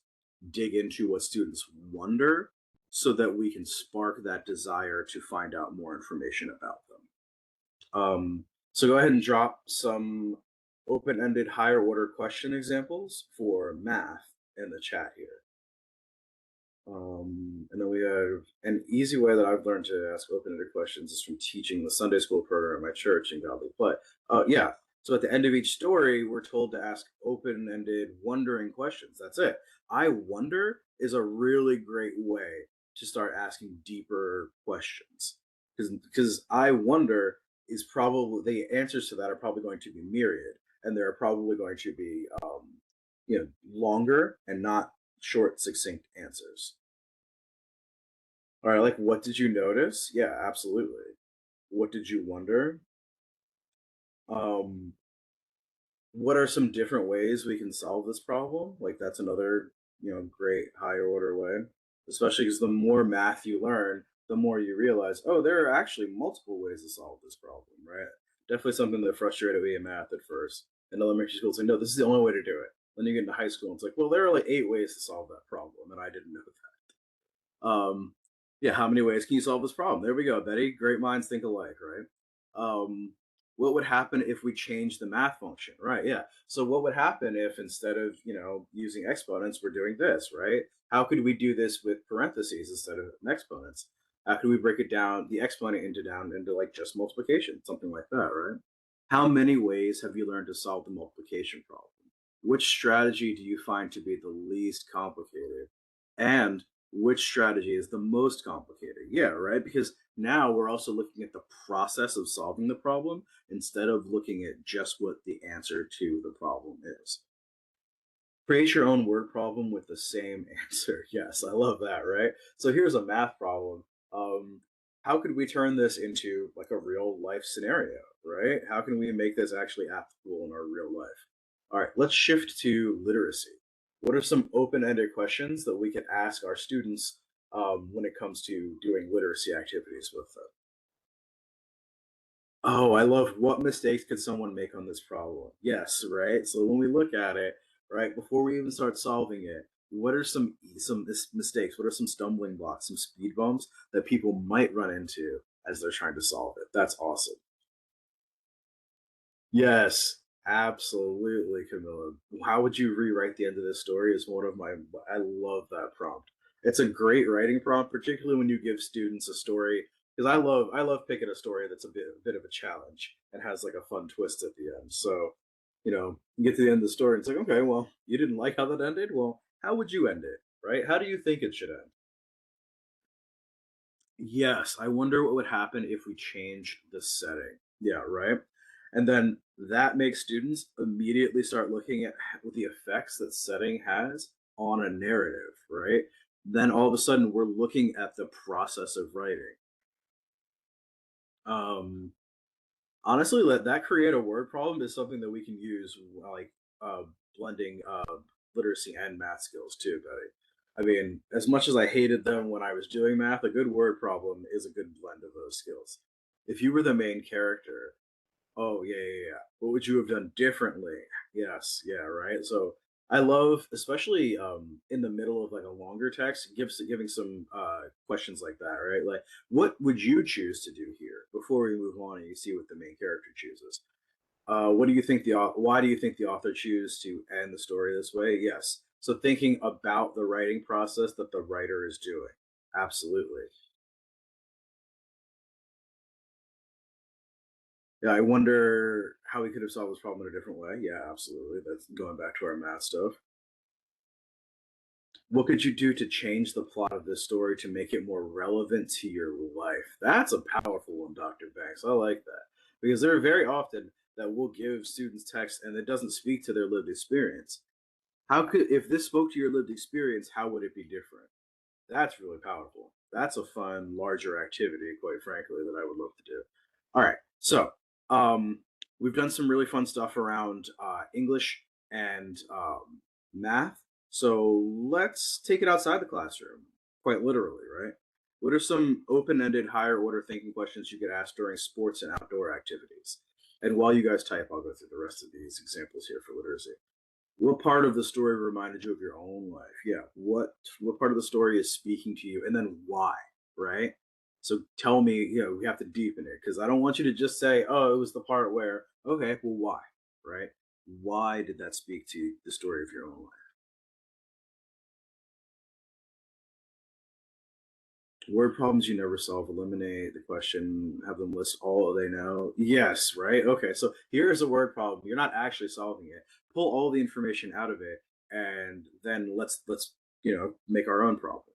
dig into what students wonder so that we can spark that desire to find out more information about them. So go ahead and drop some open-ended higher order question examples for math in the chat here. And then we have an easy way that I've learned to ask open-ended questions is from teaching the Sunday school program at my church in Godly Play. Yeah, so at the end of each story, we're told to ask open-ended wondering questions. That's it. I wonder is a really great way to start asking deeper questions because I wonder is probably the answers to that are probably going to be myriad, and there are probably going to be longer and not short, succinct answers. All right, like what did you notice? Yeah, absolutely. What did you wonder? What are some different ways we can solve this problem? Like that's another, great higher order way, especially because the more math you learn, the more you realize, oh, there are actually multiple ways to solve this problem, right? Definitely something that frustrated me in math at first. In elementary school, it's like, no, this is the only way to do it. Then you get into high school, and it's like, well, there are like 8 ways to solve that problem, and I didn't know that. Yeah, how many ways can you solve this problem? There we go, Betty. Great minds think alike, right? What would happen if we changed the math function, right? Yeah. So what would happen if instead of, using exponents, we're doing this, right? How could we do this with parentheses instead of exponents? How could we break it down, the exponent down into like just multiplication, something like that, right? How many ways have you learned to solve the multiplication problem? Which strategy do you find to be the least complicated? And which strategy is the most complicated? Yeah, right? Because now we're also looking at the process of solving the problem instead of looking at just what the answer to the problem is. Create your own word problem with the same answer. Yes, I love that, right? So here's a math problem. How could we turn this into like a real life scenario, right? How can we make this actually applicable in our real life? All right, let's shift to literacy. What are some open-ended questions that we can ask our students when it comes to doing literacy activities with them? Oh, I love what mistakes could someone make on this problem? Yes, right? So when we look at it, right, before we even start solving it, what are some mistakes? What are some stumbling blocks, some speed bumps that people might run into as they're trying to solve it? That's awesome. Yes, absolutely, Camilla. How would you rewrite the end of this story is one of my, I love that prompt. It's a great writing prompt, particularly when you give students a story, because I love picking a story that's a bit of a challenge and has like a fun twist at the end. So, you get to the end of the story and it's like, okay, well, you didn't like how that ended? Well, how would you end it? Right? How do you think it should end? Yes, I wonder what would happen if we change the setting. Yeah, right. And then that makes students immediately start looking at what the effects that setting has on a narrative, right? Then all of a sudden we're looking at the process of writing. Um, Honestly, let that create a word problem is something that we can use like blending literacy and math skills too, buddy. I mean, as much as I hated them when I was doing math, a good word problem is a good blend of those skills. If you were the main character, oh yeah, yeah, yeah. What would you have done differently? Yes, yeah, right. So I love, especially in the middle of like a longer text, giving some questions like that, right? Like, what would you choose to do here before we move on and you see what the main character chooses? What do you think why do you think the author choose to end the story this way? Yes. So thinking about the writing process that the writer is doing. Absolutely. Yeah, I wonder how we could have solved this problem in a different way. Yeah, absolutely. That's going back to our math stuff. What could you do to change the plot of this story to make it more relevant to your life? That's a powerful one, Dr. Banks. I like that. Because there are very often that we'll give students text and it doesn't speak to their lived experience. If this spoke to your lived experience, how would it be different? That's really powerful. That's a fun, larger activity, quite frankly, that I would love to do. All right. So, um, we've done some really fun stuff around English and math. So let's take it outside the classroom, quite literally, right? What are some open-ended, higher order thinking questions you could ask during sports and outdoor activities? And while you guys type, I'll go through the rest of these examples here for literacy. What part of the story reminded you of your own life? Yeah. What part of the story is speaking to you, and then why? Right. So tell me. We have to deepen it because I don't want you to just say, "Oh, it was the part where." Okay, well, why? Right? Why did that speak to the story of your own life? Word problems you never solve. Eliminate the question. Have them list all they know. Yes, right. Okay, so here is a word problem. You're not actually solving it. Pull all the information out of it, and then let's make our own problem.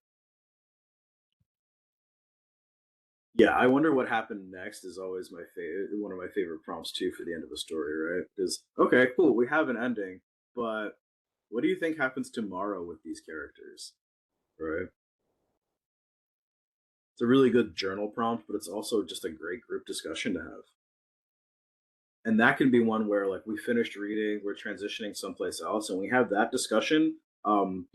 Yeah, I wonder what happened next is always my favorite, one of my favorite prompts too for the end of a story, right? Is okay, cool, we have an ending, but what do you think happens tomorrow with these characters, right? It's a really good journal prompt, but it's also just a great group discussion to have. And that can be one where like we finished reading, we're transitioning someplace else, and we have that discussion, on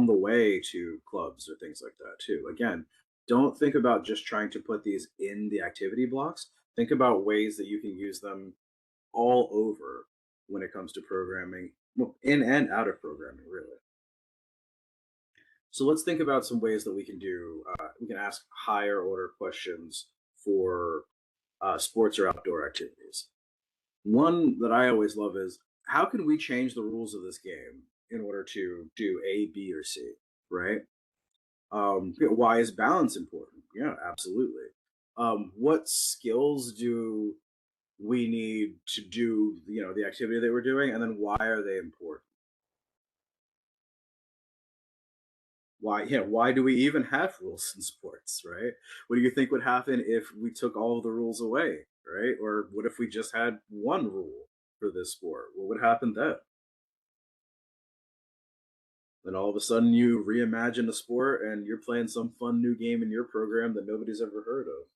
the way to clubs or things like that too. Again, don't think about just trying to put these in the activity blocks. Think about ways that you can use them all over when it comes to programming, well, in and out of programming, really. So let's think about some ways that we can do. We can ask higher order questions for sports or outdoor activities. One that I always love is how can we change the rules of this game in order to do A, B, or C, right? Why is balance important? Yeah, absolutely. What skills do we need to do, the activity that we're doing, and then why are they important? Why do we even have rules in sports, right? What do you think would happen if we took all of the rules away, right? Or what if we just had one rule for this sport? What would happen then? Then all of a sudden you reimagine a sport and you're playing some fun new game in your program that nobody's ever heard of.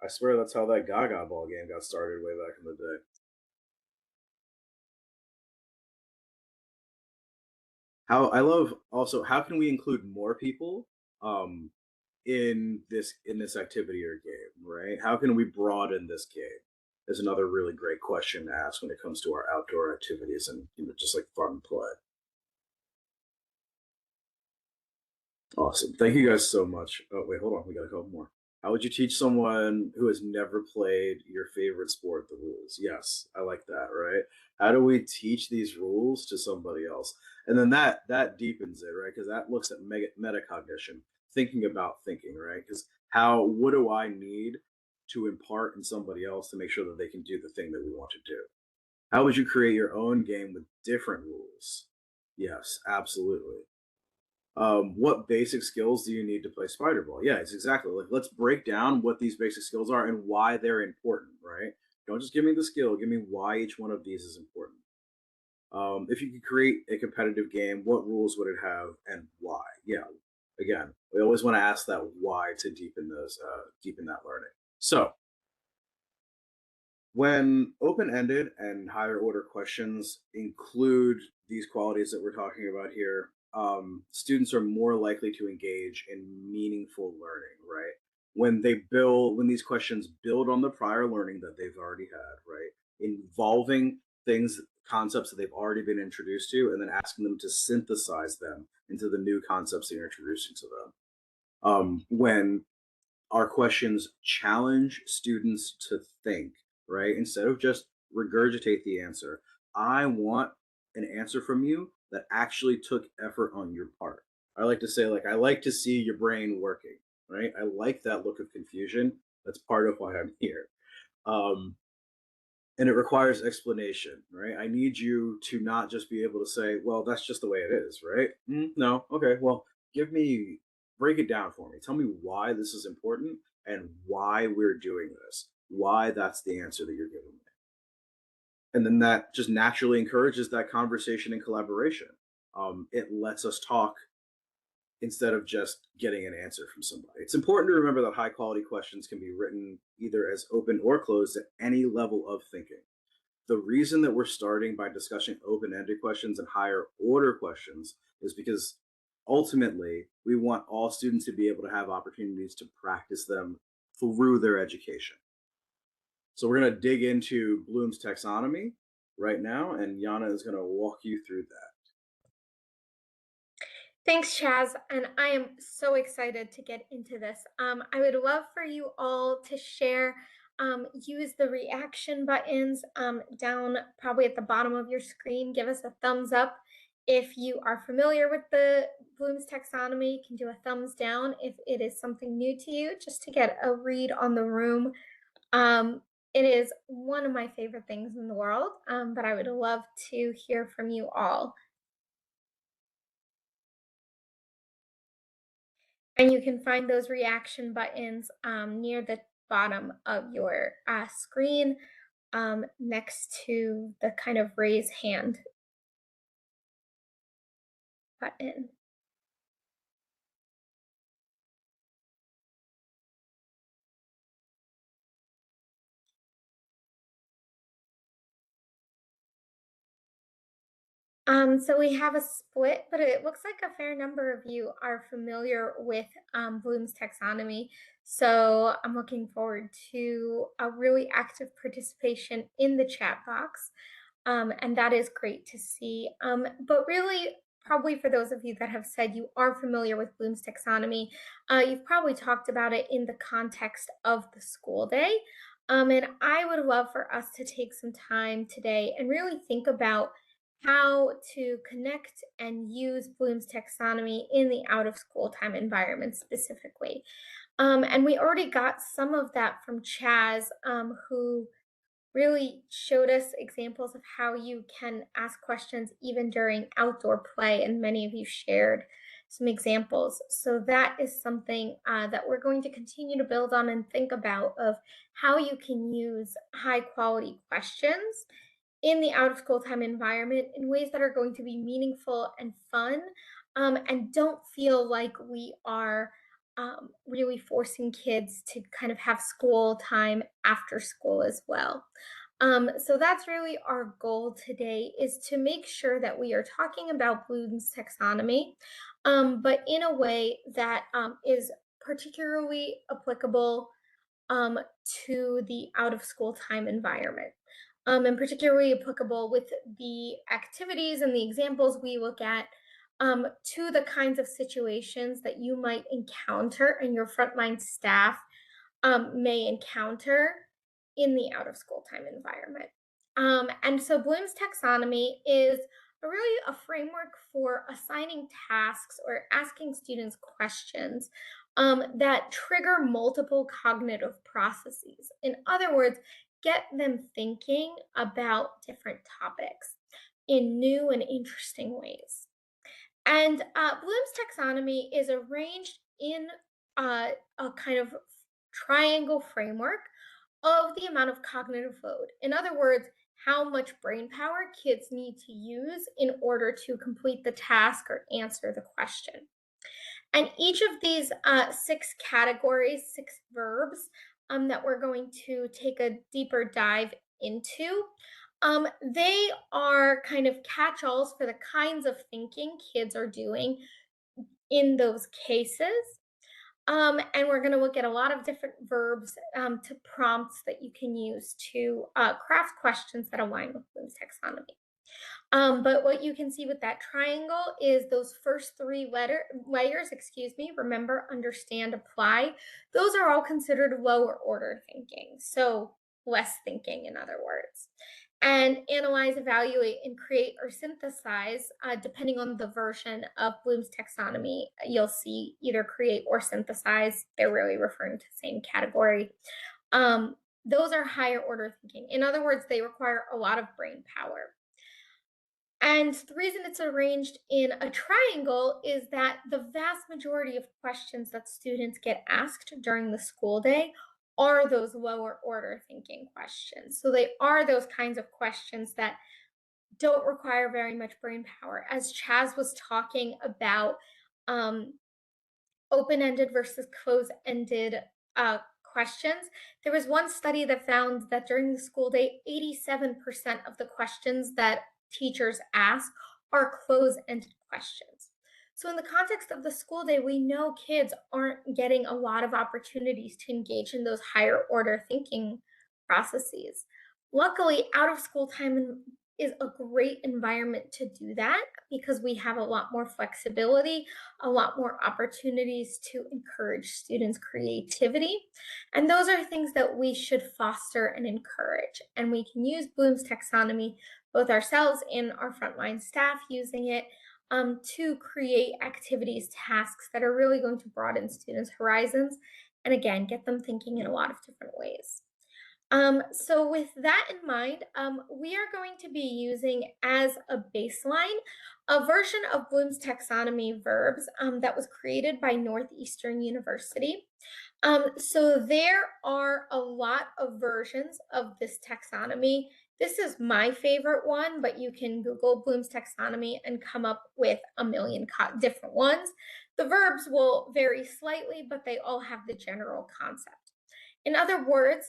I swear that's how that Gaga ball game got started way back in the day. How I love also, how can we include more people in this activity or game, right? How can we broaden this game? Is another really great question to ask when it comes to our outdoor activities and just like fun play. Awesome. Thank you guys so much. Oh, wait, hold on. We got a couple more. How would you teach someone who has never played your favorite sport the rules? Yes, I like that, right? How do we teach these rules to somebody else? And then that deepens it, right? Because that looks at metacognition, thinking about thinking, right? Because what do I need to impart in somebody else to make sure that they can do the thing that we want to do? How would you create your own game with different rules? Yes, absolutely. What basic skills do you need to play spider ball? Yeah, it's exactly like, let's break down what these basic skills are and why they're important, right? Don't just give me the skill, give me why each one of these is important. If you could create a competitive game, what rules would it have and why? Yeah, again, we always want to ask that why to deepen that learning. So when open-ended and higher order questions include these qualities that we're talking about here, students are more likely to engage in meaningful learning, right? When these questions build on the prior learning that they've already had, right? Involving concepts that they've already been introduced to, and then asking them to synthesize them into the new concepts that you're introducing to them. When our questions challenge students to think, right? Instead of just regurgitate the answer, I want an answer from you that actually took effort on your part. I like to say, like, I like to see your brain working, right? I like that look of confusion. That's part of why I'm here. And it requires explanation, right? I need you to not just be able to say, well, that's just the way it is, right? No, okay, well, break it down for me. Tell me why this is important and why we're doing this, why that's the answer that you're giving me. And then that just naturally encourages that conversation and collaboration. It lets us talk instead of just getting an answer from somebody. It's important to remember that high quality questions can be written either as open or closed at any level of thinking. The reason that we're starting by discussing open-ended questions and higher order questions is because ultimately we want all students to be able to have opportunities to practice them through their education. So we're going to dig into Bloom's taxonomy right now, and Yana is going to walk you through that. Thanks, Chaz, and I am so excited to get into this. I would love for you all to share, use the reaction buttons down probably at the bottom of your screen. Give us a thumbs up if you are familiar with the Bloom's taxonomy. You can do a thumbs down if it is something new to you, just to get a read on the room. It is one of my favorite things in the world, but I would love to hear from you all. And you can find those reaction buttons near the bottom of your screen next to the kind of raise hand button. So we have a split, but it looks like a fair number of you are familiar with Bloom's taxonomy. So I'm looking forward to a really active participation in the chat box. And that is great to see. But really, probably for those of you that have said you are familiar with Bloom's taxonomy, you've probably talked about it in the context of the school day. And I would love for us to take some time today and really think about how to connect and use Bloom's taxonomy in the out of school time environment specifically. And we already got some of that from Chaz, who really showed us examples of how you can ask questions even during outdoor play, and many of you shared some examples. So that is something that we're going to continue to build on and think about, of how you can use high quality questions in the out of school time environment in ways that are going to be meaningful and fun, and don't feel like we are really forcing kids to kind of have school time after school as well. So that's really our goal today, is to make sure that we are talking about Bloom's taxonomy, but in a way that is particularly applicable to the out of school time environment, and particularly applicable with the activities and the examples we look at, to the kinds of situations that you might encounter and your frontline staff may encounter in the out of school time environment. And so Bloom's taxonomy is really a framework for assigning tasks or asking students questions that trigger multiple cognitive processes. In other words, get them thinking about different topics in new and interesting ways. And Bloom's taxonomy is arranged in a kind of triangle framework of the amount of cognitive load. In other words, how much brain power kids need to use in order to complete the task or answer the question. And each of these 6 categories, 6 verbs that we're going to take a deeper dive into, they are kind of catch-alls for the kinds of thinking kids are doing in those cases. And we're going to look at a lot of different verbs to prompts that you can use to craft questions that align with Bloom's taxonomy. But what you can see with that triangle is those first 3 layers, remember, understand, apply. Those are all considered lower order thinking, so less thinking, in other words. And analyze, evaluate, and create or synthesize, depending on the version of Bloom's taxonomy, you'll see either create or synthesize. They're really referring to the same category. Those are higher order thinking. In other words, they require a lot of brain power. And the reason it's arranged in a triangle is that the vast majority of questions that students get asked during the school day are those lower order thinking questions. So they are those kinds of questions that don't require very much brain power. As Chaz was talking about open-ended versus closed-ended questions, there was one study that found that during the school day, 87% of the questions that teachers ask are closed-ended questions. So in the context of the school day, we know kids aren't getting a lot of opportunities to engage in those higher order thinking processes. Luckily, out of school time is a great environment to do that, because we have a lot more flexibility, a lot more opportunities to encourage students' creativity. And those are things that we should foster and encourage. And we can use Bloom's taxonomy, both ourselves and our frontline staff using it, to create activities, tasks that are really going to broaden students' horizons, and again, get them thinking in a lot of different ways. So with that in mind, we are going to be using as a baseline a version of Bloom's taxonomy verbs that was created by Northeastern University. So there are a lot of versions of this taxonomy. This is my favorite one, but you can Google Bloom's taxonomy and come up with a million different ones. The verbs will vary slightly, but they all have the general concept. In other words,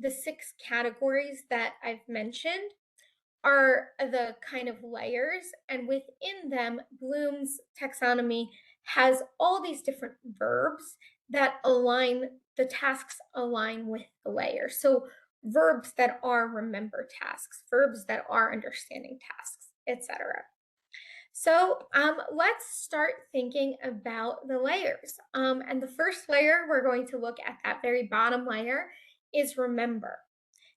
the 6 categories that I've mentioned are the kind of layers, and within them, Bloom's taxonomy has all these different verbs that align, the tasks align with the layer. So verbs that are remember tasks, verbs that are understanding tasks, etc. So let's start thinking about the layers. And the first layer we're going to look at, that very bottom layer, is remember.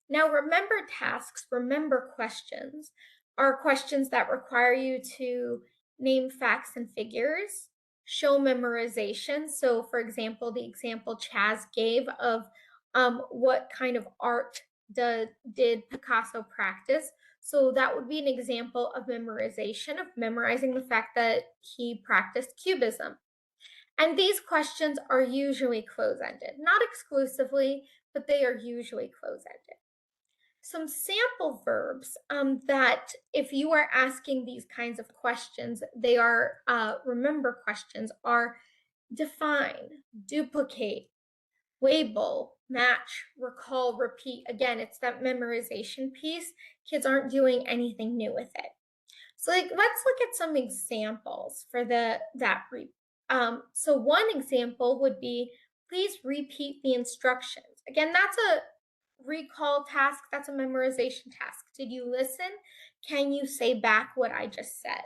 Now, remember tasks, remember questions, are questions that require you to name facts and figures, show memorization. So for example, the example Chaz gave of what kind of art did Picasso practice? So that would be an example of memorization, of memorizing the fact that he practiced cubism. And these questions are usually close-ended, not exclusively, but they are usually close-ended. Some sample verbs that if you are asking these kinds of questions, they are remember questions, are define, duplicate, label, match, recall, repeat. Again, it's that memorization piece. Kids aren't doing anything new with it. So let's look at some examples for so one example would be, please repeat the instructions. Again, that's a recall task, that's a memorization task. Did you listen? Can you say back what I just said?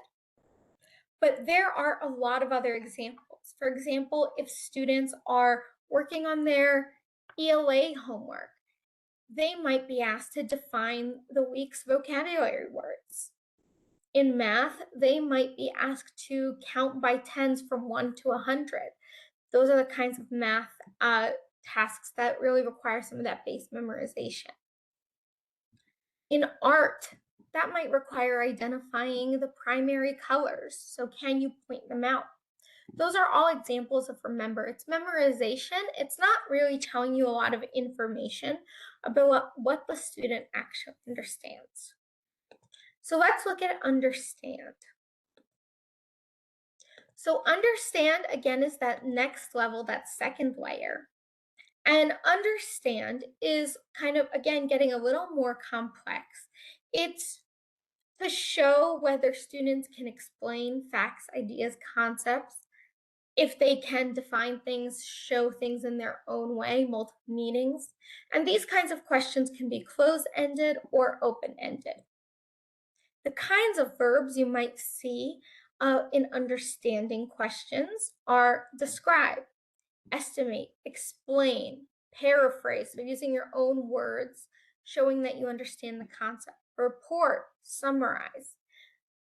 But there are a lot of other examples. For example, if students are working on their ELA homework, they might be asked to define the week's vocabulary words. In math, they might be asked to count by tens from 1 to 100. Those are the kinds of math tasks that really require some of that base memorization. In art, that might require identifying the primary colors. So can you point them out? Those are all examples of remember. It's memorization. It's not really telling you a lot of information about what the student actually understands. So let's look at understand. So understand, again, is that next level, that second layer. And understand is kind of, again, getting a little more complex. It's to show whether students can explain facts, ideas, concepts, if they can define things, show things in their own way, multiple meanings. And these kinds of questions can be closed-ended or open-ended. The kinds of verbs you might see in understanding questions are describe, estimate, explain, paraphrase, so using your own words, showing that you understand the concept, report, summarize.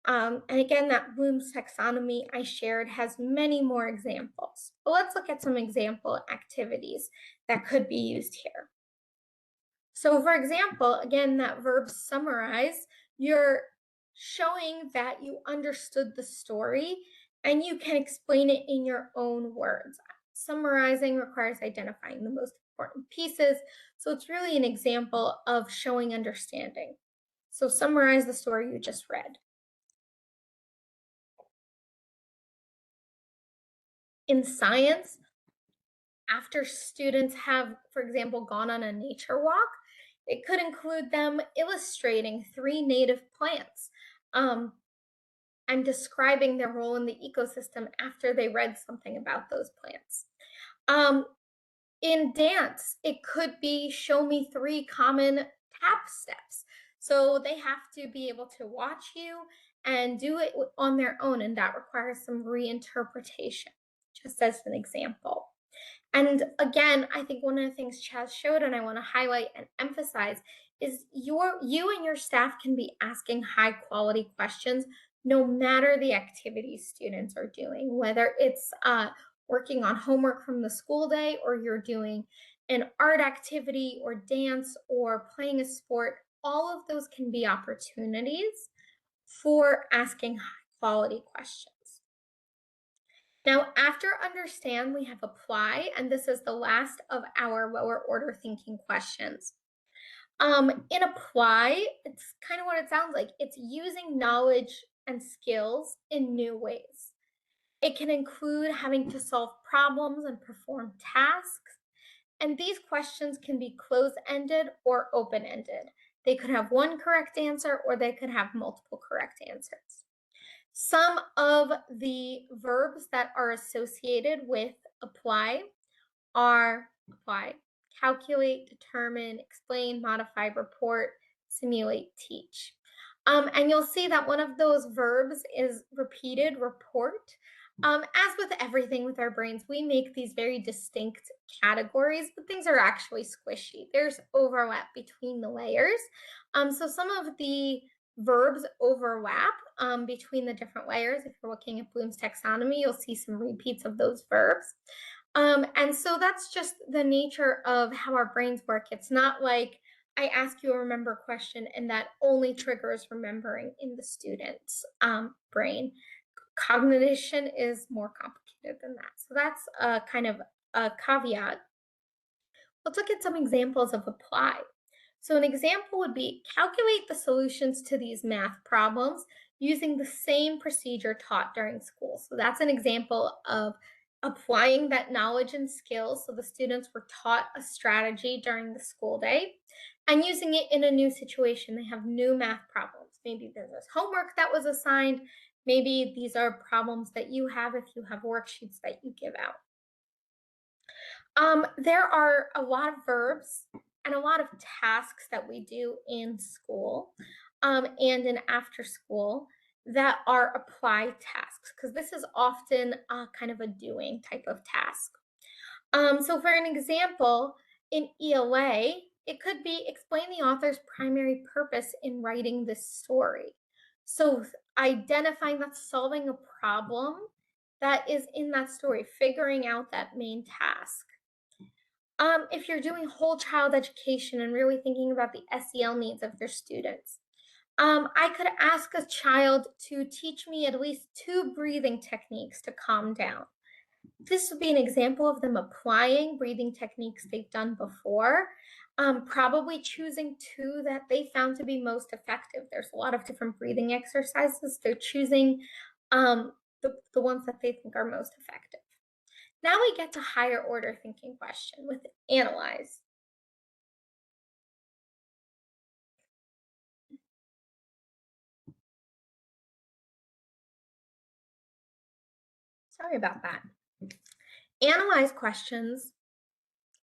And again, that Bloom's taxonomy I shared has many more examples. But let's look at some example activities that could be used here. So for example, again, that verb summarize, you're showing that you understood the story and you can explain it in your own words. Summarizing requires identifying the most important pieces. So it's really an example of showing understanding. So summarize the story you just read. In science, after students have, for example, gone on a nature walk, it could include them illustrating 3 native plants and describing their role in the ecosystem after they read something about those plants. In dance, it could be show me 3 common tap steps. So they have to be able to watch you and do it on their own, and that requires some reinterpretation, just as an example. And again, I think one of the things Chaz showed, and I want to highlight and emphasize, is you and your staff can be asking high quality questions no matter the activities students are doing, whether it's working on homework from the school day, or you're doing an art activity or dance or playing a sport. All of those can be opportunities for asking high quality questions. Now, after understand, we have apply, and this is the last of our lower order thinking questions. In apply, it's kind of what it sounds like. It's using knowledge and skills in new ways. It can include having to solve problems and perform tasks. And these questions can be closed-ended or open-ended. They could have one correct answer, or they could have multiple correct answers. Some of the verbs that are associated with apply are apply, calculate, determine, explain, modify, report, simulate, teach. And you'll see that one of those verbs is repeated, report. As with everything with our brains, we make these very distinct categories, but things are actually squishy. There's overlap between the layers. So some of the verbs overlap between the different layers. If you're looking at Bloom's taxonomy, you'll see some repeats of those verbs. And so that's just the nature of how our brains work. It's not like I ask you a remember question, and that only triggers remembering in the student's brain. Cognition is more complicated than that. So that's a kind of a caveat. Let's look at some examples of apply. So an example would be calculate the solutions to these math problems using the same procedure taught during school. So that's an example of applying that knowledge and skills. So the students were taught a strategy during the school day and using it in a new situation. They have new math problems. Maybe there's homework that was assigned. Maybe these are problems that you have if you have worksheets that you give out. There are a lot of verbs and a lot of tasks that we do in school and in after school that are apply tasks, because this is often kind of a doing type of task. So for an example, in ELA, it could be explain the author's primary purpose in writing this story. So identifying that, solving a problem that is in that story, figuring out that main task. If you're doing whole child education and really thinking about the SEL needs of their students, I could ask a child to teach me at least 2 breathing techniques to calm down. This would be an example of them applying breathing techniques they've done before, probably choosing 2 that they found to be most effective. There's a lot of different breathing exercises. They're choosing the ones that they think are most effective. Now we get to higher order thinking question with analyze. Sorry about that. Analyze questions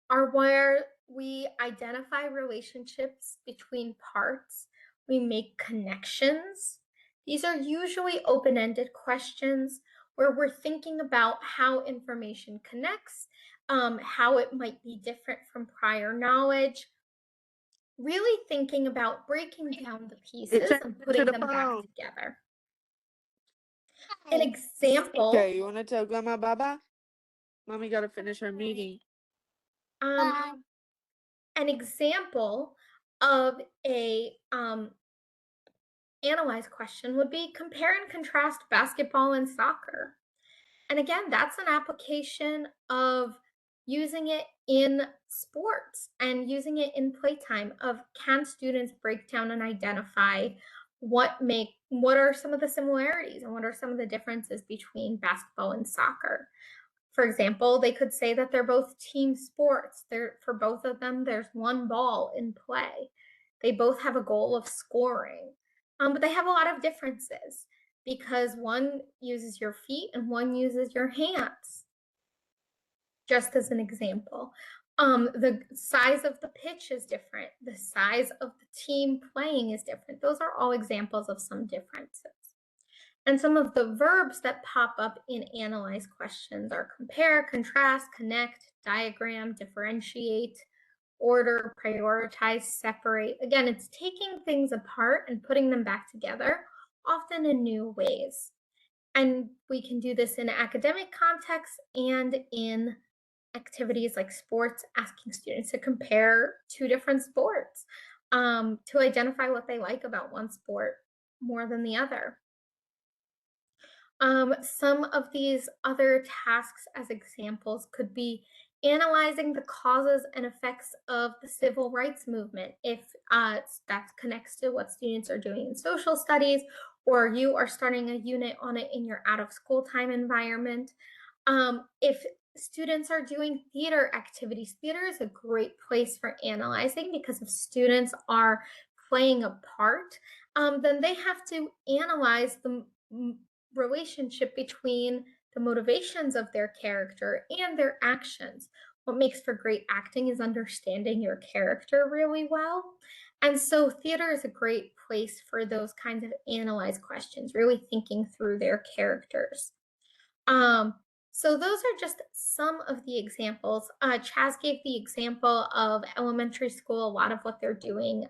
are where we identify relationships between parts. We make connections. These are usually open-ended questions where we're thinking about how information connects, how it might be different from prior knowledge, really thinking about breaking down the pieces and putting them back together. An example. Okay, you want to tell Grandma bye-bye? Mommy got to finish her meeting. An example of a analyze question would be compare and contrast basketball and soccer. And again, that's an application of using it in sports and using it in playtime of can students break down and identify what are some of the similarities and what are some of the differences between basketball and soccer. For example, they could say that they're both team sports. For both of them, there's one ball in play. They both have a goal of scoring, but they have a lot of differences because one uses your feet and one uses your hands, just as an example. The size of the pitch is different. The size of the team playing is different. Those are all examples of some differences. And some of the verbs that pop up in analyze questions are compare, contrast, connect, diagram, differentiate, order, prioritize, separate. Again, it's taking things apart and putting them back together, often in new ways. And we can do this in academic contexts and in activities like sports, asking students to compare 2 different sports, to identify what they like about one sport more than the other. Some of these other tasks as examples could be analyzing the causes and effects of the civil rights movement, if that connects to what students are doing in social studies, or you are starting a unit on it in your out of school time environment. If students are doing theater activities, theater is a great place for analyzing because if students are playing a part, then they have to analyze the relationship between the motivations of their character and their actions. What makes for great acting is understanding your character really well. And so theater is a great place for those kinds of analyze questions, really thinking through their characters. So those are just some of the examples. Chaz gave the example of elementary school. A lot of what they're doing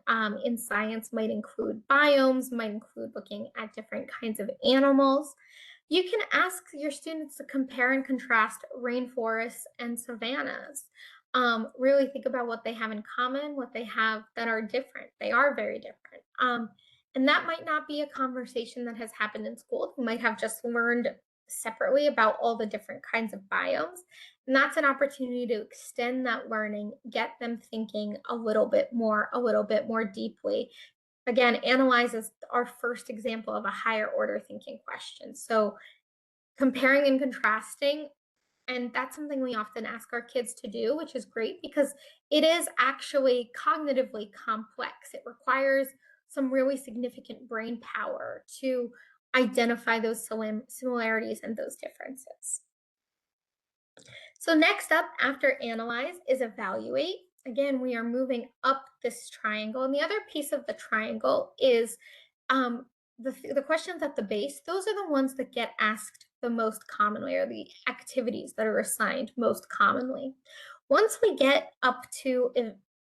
in science might include biomes, might include looking at different kinds of animals. You can ask your students to compare and contrast rainforests and savannas. Really think about what they have in common, what they have that are different. They are very different. And that might not be a conversation that has happened in school. You might have just learned separately about all the different kinds of biomes. And that's an opportunity to extend that learning, get them thinking a little bit more deeply. Again, analyze is our first example of a higher order thinking question. So comparing and contrasting, and that's something we often ask our kids to do, which is great because it is actually cognitively complex. It requires some really significant brain power to identify those similarities and those differences. So next up after analyze is evaluate. Again, we are moving up this triangle. And the other piece of the triangle is the questions at the base. Those are the ones that get asked the most commonly, or the activities that are assigned most commonly. Once we get up to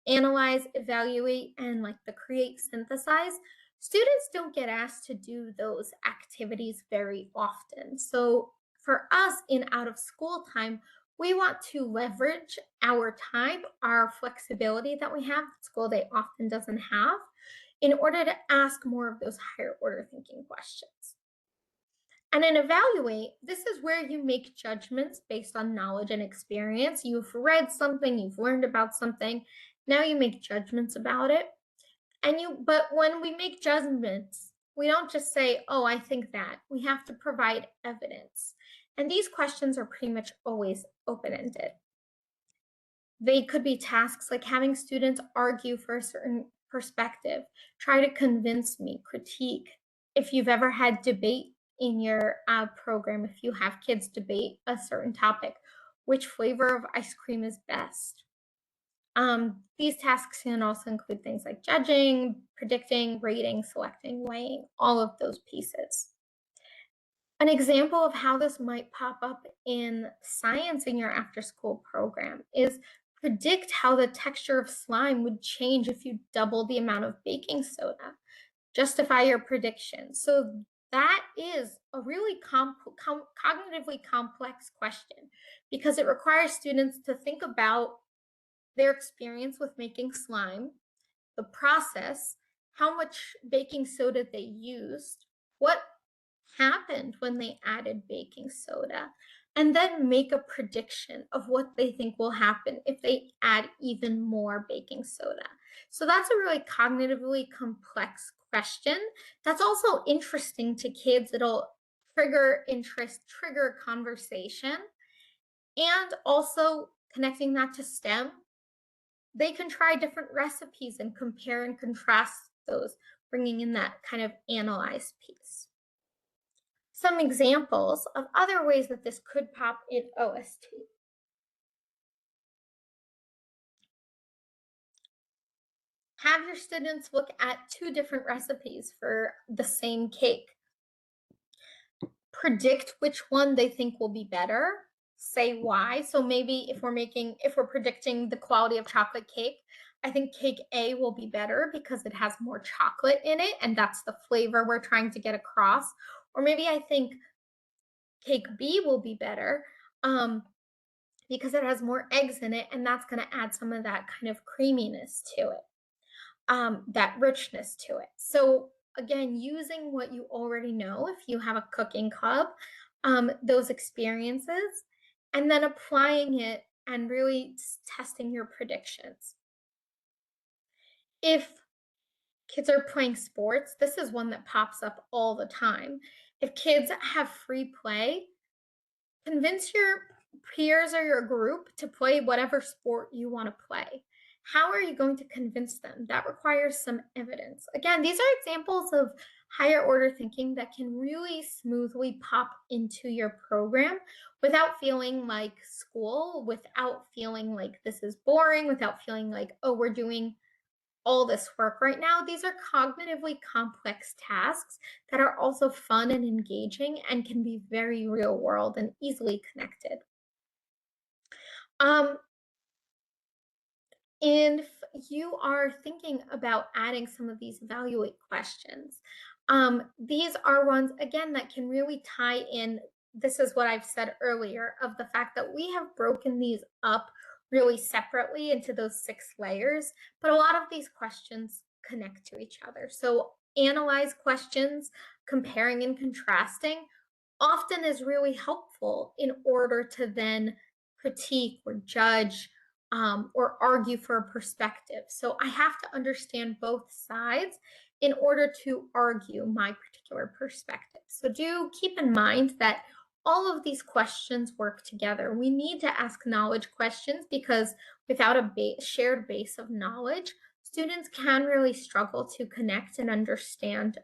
analyze, evaluate, and like the create, synthesize, students don't get asked to do those activities very often. So for us in out of school time, we want to leverage our time, our flexibility that we have that school day often doesn't have, in order to ask more of those higher order thinking questions. And in evaluate, this is where you make judgments based on knowledge and experience. You've read something, you've learned about something, now you make judgments about it. But when we make judgments, we don't just say, oh, I think that. We have to provide evidence. And these questions are pretty much always open-ended. They could be tasks like having students argue for a certain perspective, try to convince me, critique. If you've ever had debate in your program, if you have kids debate a certain topic, which flavor of ice cream is best? These tasks can also include things like judging, predicting, rating, selecting, weighing, all of those pieces. An example of how this might pop up in science in your after-school program is predict how the texture of slime would change if you double the amount of baking soda. Justify your prediction. So that is a really cognitively complex question because it requires students to think about their experience with making slime, the process, how much baking soda they used, what happened when they added baking soda, and then make a prediction of what they think will happen if they add even more baking soda. So that's a really cognitively complex question that's also interesting to kids. It'll trigger interest, trigger conversation, and also connecting that to STEM. They can try different recipes and compare and contrast those, bringing in that kind of analyze piece. Some examples of other ways that this could pop in OST. Have your students look at 2 different recipes for the same cake. Predict which one they think will be better. Say why. So maybe if we're predicting the quality of chocolate cake, I think cake A will be better because it has more chocolate in it, and that's the flavor we're trying to get across. Or maybe I think cake B will be better because it has more eggs in it, and that's going to add some of that kind of creaminess to it, that richness to it. So again, using what you already know, if you have a cooking club, those experiences, and then applying it and really testing your predictions. If kids are playing sports, this is one that pops up all the time. If kids have free play, convince your peers or your group to play whatever sport you want to play. How are you going to convince them? That requires some evidence. Again, these are examples of higher order thinking that can really smoothly pop into your program without feeling like school, without feeling like this is boring, without feeling like, oh, we're doing all this work right now. These are cognitively complex tasks that are also fun and engaging and can be very real world and easily connected. If you are thinking about adding some of these evaluate questions, these are ones, again, that can really tie in. This is what I've said earlier of the fact that we have broken these up really separately into those 6 layers, but a lot of these questions connect to each other. So analyze questions, comparing and contrasting often is really helpful in order to then critique or judge or argue for a perspective. So I have to understand both sides in order to argue my particular perspective. So do keep in mind that all of these questions work together. We need to ask knowledge questions because without a shared base of knowledge, students can really struggle to connect and understand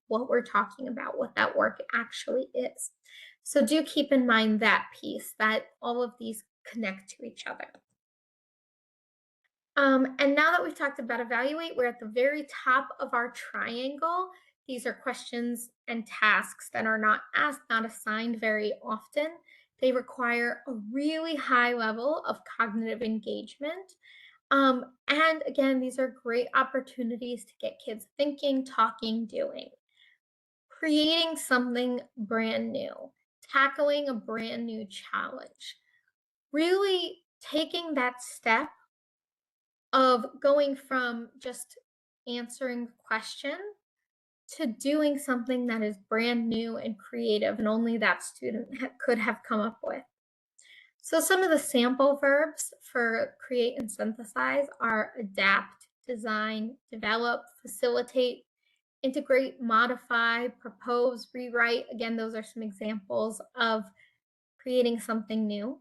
what we're talking about, what that work actually is. So do keep in mind that piece, that all of these connect to each other. And now that we've talked about evaluate, we're at the very top of our triangle. These are questions and tasks that are not asked, not assigned very often. They require a really high level of cognitive engagement. And again, these are great opportunities to get kids thinking, talking, doing. Creating something brand new, tackling a brand new challenge, really taking that step of going from just answering the question to doing something that is brand new and creative and only that student could have come up with. So some of the sample verbs for create and synthesize are adapt, design, develop, facilitate, integrate, modify, propose, rewrite. Again, those are some examples of creating something new.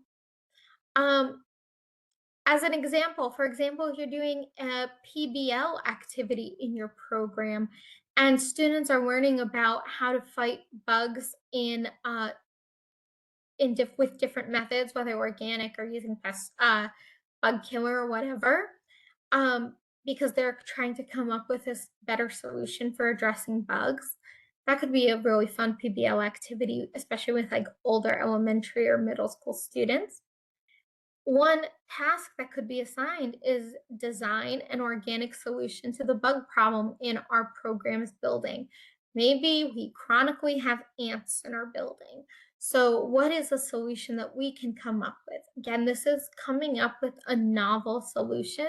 As an example, for example, if you're doing a PBL activity in your program and students are learning about how to fight bugs with different methods, whether organic or using bug killer or whatever, because they're trying to come up with this better solution for addressing bugs. That could be a really fun PBL activity, especially with like older elementary or middle school students. One task that could be assigned is design an organic solution to the bug problem in our program's building. Maybe we chronically have ants in our building. So what is a solution that we can come up with? Again, this is coming up with a novel solution,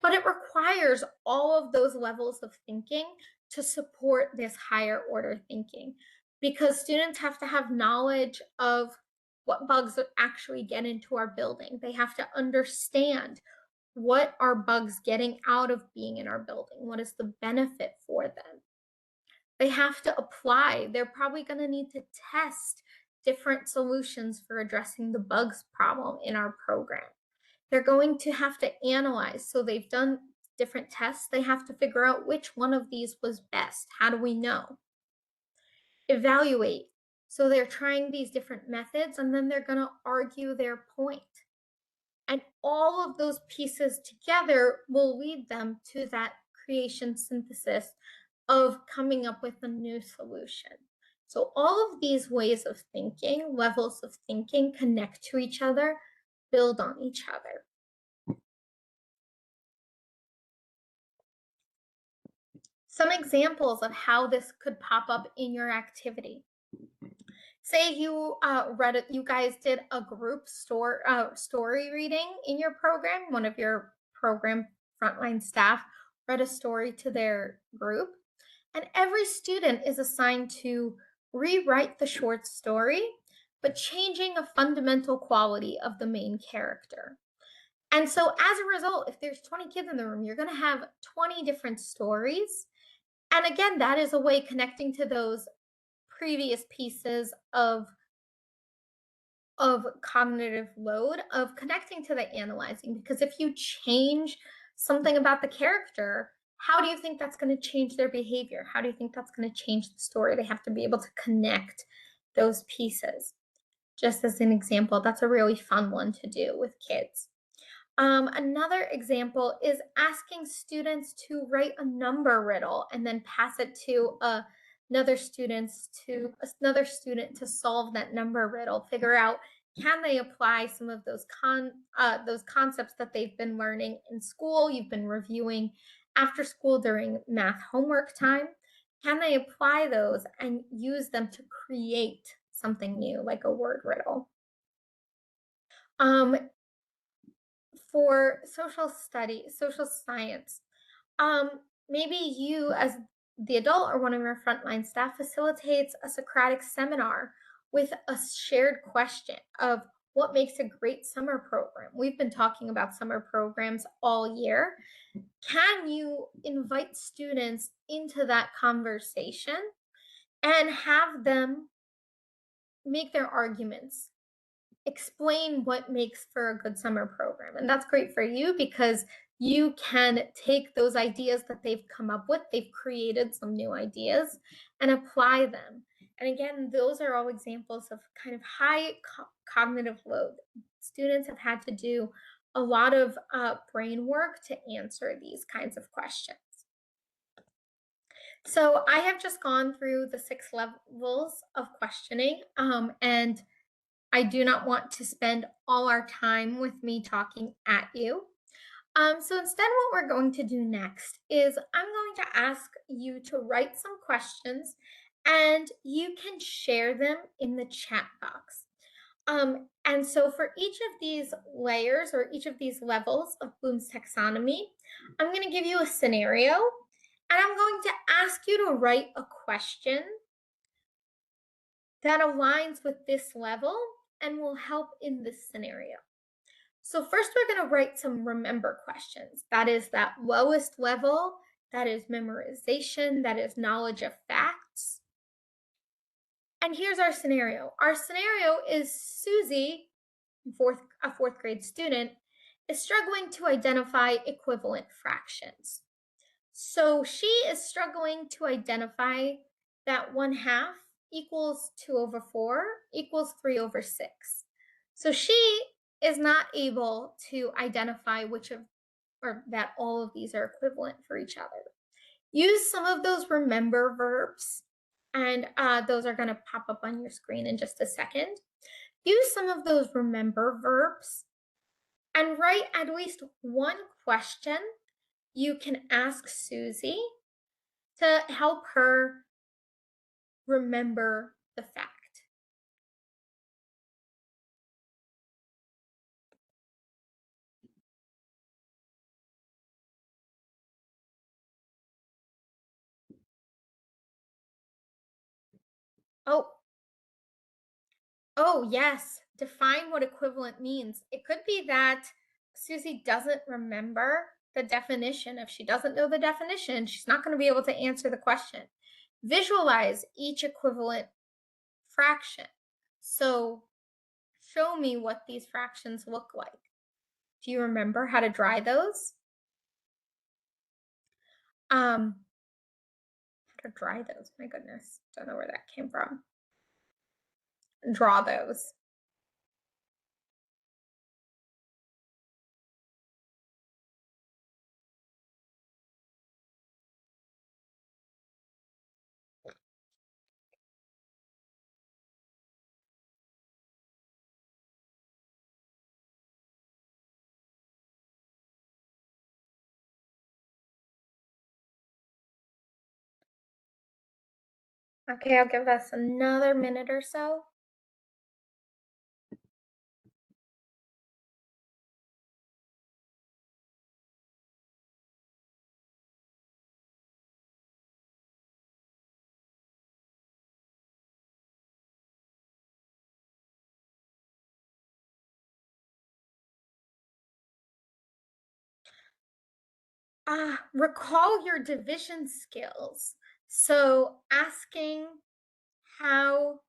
but it requires all of those levels of thinking to support this higher order thinking because students have to have knowledge of what bugs actually get into our building. They have to understand what are bugs getting out of being in our building? What is the benefit for them? They have to apply. They're probably going to need to test different solutions for addressing the bugs problem in our program. They're going to have to analyze. So they've done different tests. They have to figure out which one of these was best. How do we know? Evaluate. So they're trying these different methods and then they're going to argue their point. And all of those pieces together will lead them to that creation synthesis of coming up with a new solution. So all of these ways of thinking, levels of thinking, connect to each other, build on each other. Some examples of how this could pop up in your activity. Say you you guys did a group story reading in your program. One of your program frontline staff read a story to their group, and every student is assigned to rewrite the short story, but changing a fundamental quality of the main character. And so as a result, if there's 20 kids in the room, you're going to have 20 different stories. And again, that is a way connecting to those previous pieces of cognitive load, of connecting to the analyzing. Because if you change something about the character, how do you think that's going to change their behavior? How do you think that's going to change the story? They have to be able to connect those pieces. Just as an example, that's a really fun one to do with kids. Another example is asking students to write a number riddle and then pass it to another student to solve that number riddle. Figure out, can they apply some of those concepts that they've been learning in school, you've been reviewing after school during math homework time. Can they apply those and use them to create something new, like a word riddle? for social study, social science, maybe you as the adult or one of your frontline staff facilitates a Socratic seminar with a shared question of what makes a great summer program. We've been talking about summer programs all year. Can you invite students into that conversation and have them make their arguments, explain what makes for a good summer program? And that's great for you because you can take those ideas that they've come up with, they've created some new ideas, and apply them. And again, those are all examples of kind of high cognitive load. Students have had to do a lot of brain work to answer these kinds of questions. So I have just gone through the 6 levels of questioning, and I do not want to spend all our time with me talking at you. So instead, what we're going to do next is I'm going to ask you to write some questions and you can share them in the chat box. And so for each of these layers or each of these levels of Bloom's taxonomy, I'm going to give you a scenario and I'm going to ask you to write a question that aligns with this level and will help in this scenario. So first we're going to write some remember questions. That is that lowest level, that is memorization, that is knowledge of facts. And here's our scenario. Our scenario is Susie, a fourth grade student, is struggling to identify equivalent fractions. So she is struggling to identify that 1/2 equals 2/4 equals 3/6. So she is not able to identify that all of these are equivalent for each other. Use some of those remember verbs, and those are going to pop up on your screen in just a second. Use some of those remember verbs and write at least one question you can ask Susie to help her remember the fact. Oh, yes. Define what equivalent means. It could be that Susie doesn't remember the definition. If she doesn't know the definition, she's not going to be able to answer the question. Visualize each equivalent fraction. So show me what these fractions look like. Do you remember how to draw those? How to draw those? My goodness, don't know where that came from. Draw those. Okay, I'll give us another minute or so. Recall your division skills. So asking how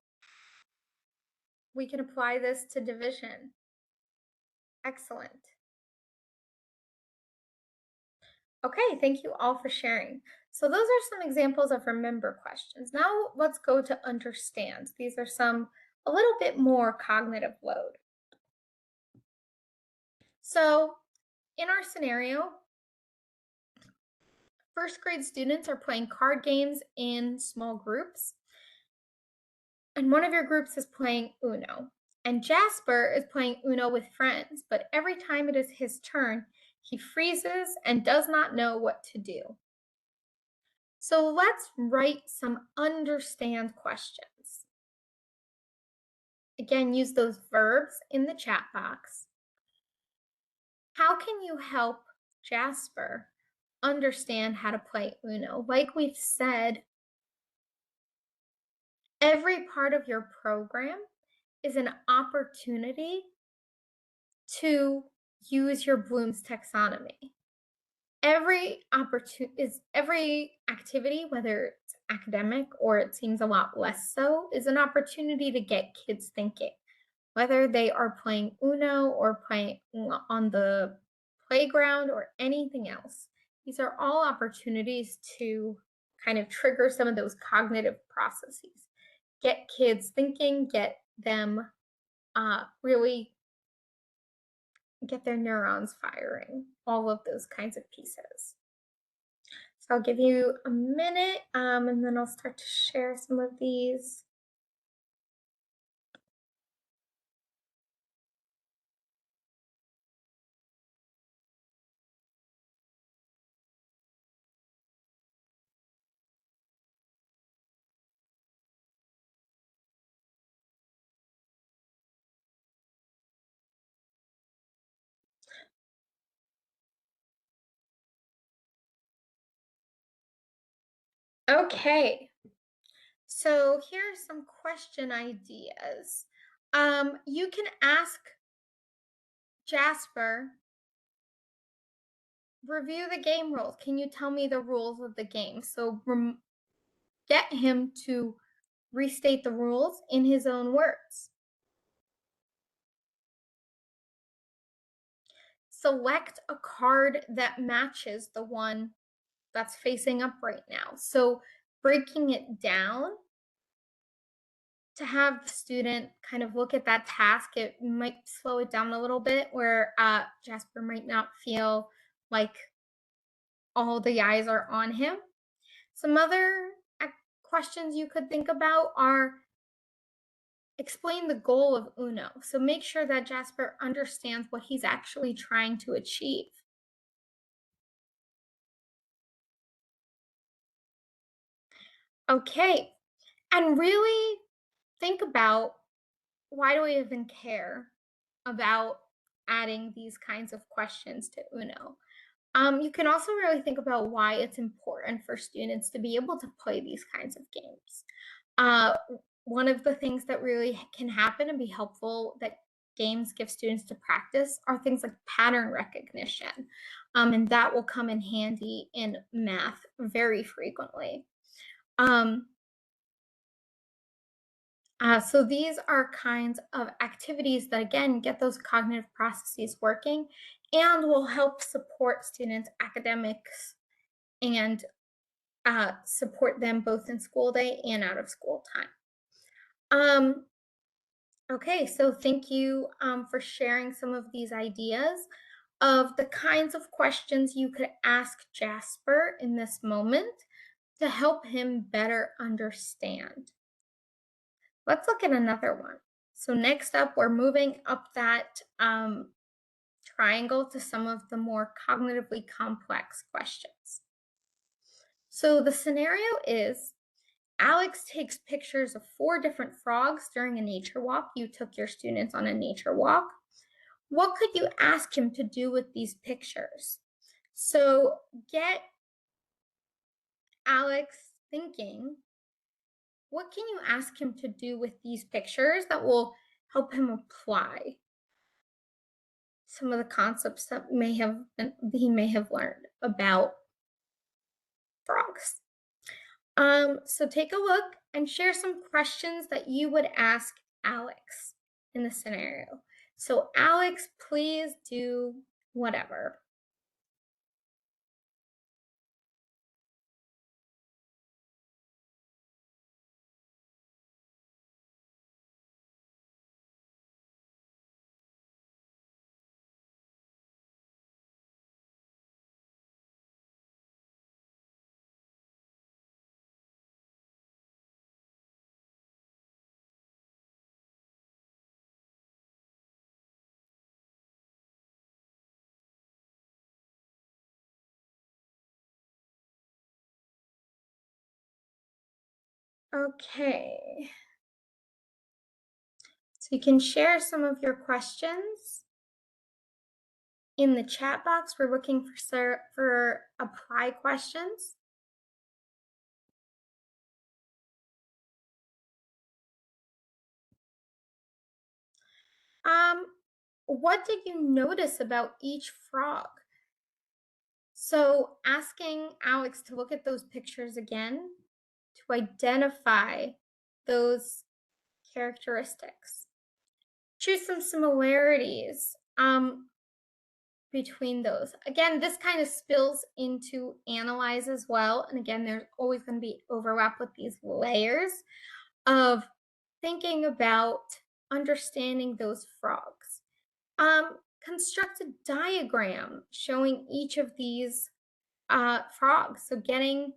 we can apply this to division. Excellent. Okay, thank you all for sharing. So those are some examples of remember questions. Now let's go to understand. These are some a little bit more cognitive load. So in our scenario, first grade students are playing card games in small groups. And one of your groups is playing Uno. And Jasper is playing Uno with friends, but every time it is his turn, he freezes and does not know what to do. So let's write some understand questions. Again, use those verbs in the chat box. how can you help Jasper understand how to play Uno? Like we've said, every part of your program is an opportunity to use your Bloom's taxonomy. Every activity, whether it's academic or it seems a lot less so, is an opportunity to get kids thinking. Whether they are playing Uno or playing on the playground or anything else, these are all opportunities to kind of trigger some of those cognitive processes. Get kids thinking, get them really get their neurons firing, all of those kinds of pieces. So I'll give you a minute and then I'll start to share some of these. Okay, so here are some question ideas. You can ask Jasper, review the game rules. Can you tell me the rules of the game? So get him to restate the rules in his own words. Select a card that matches the one that's facing up right now. So breaking it down to have the student kind of look at that task, it might slow it down a little bit where Jasper might not feel like all the eyes are on him. Some other questions you could think about are explain the goal of Uno. So make sure that Jasper understands what he's actually trying to achieve. Okay, and really think about, why do we even care about adding these kinds of questions to Uno? You can also really think about why it's important for students to be able to play these kinds of games. One of the things that really can happen and be helpful that games give students to practice are things like pattern recognition. And that will come in handy in math very frequently. So these are kinds of activities that, again, get those cognitive processes working and will help support students' academics and support them both in school day and out of school time. Okay, so thank you for sharing some of these ideas of the kinds of questions you could ask Jasper in this moment to help him better understand. Let's look at another one. So next up, we're moving up that triangle to some of the more cognitively complex questions. So the scenario is, Alex takes pictures of 4 different frogs during a nature walk. You took your students on a nature walk. What could you ask him to do with these pictures? So get Alex thinking, what can you ask him to do with these pictures that will help him apply some of the concepts that he may have learned about frogs? So take a look and share some questions that you would ask Alex in the scenario. So Alex, please do whatever. Okay. So you can share some of your questions. In the chat box, we're looking for apply questions. What did you notice about each frog? So asking Alex to look at those pictures again to identify those characteristics. Choose some similarities between those. Again, this kind of spills into analyze as well. And again, there's always going to be overlap with these layers of thinking about understanding those frogs. Construct a diagram showing each of these frogs. So getting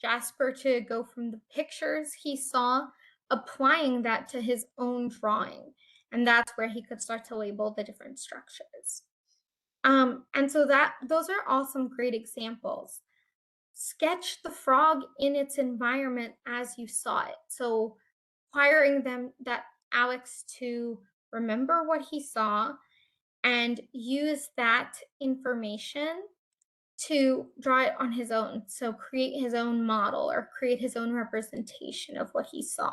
Jasper to go from the pictures he saw, applying that to his own drawing. And that's where he could start to label the different structures. And so those are all some great examples. Sketch the frog in its environment as you saw it. So requiring Alex to remember what he saw and use that information to draw it on his own. So create his own model or create his own representation of what he saw.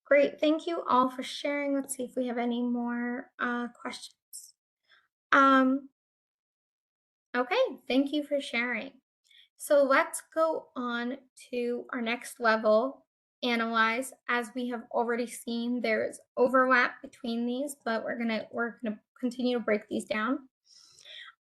Great, thank you all for sharing. Let's see if we have any more questions. Okay, thank you for sharing. So let's go on to our next level, analyze. As we have already seen, there's overlap between these, but we're gonna continue to break these down.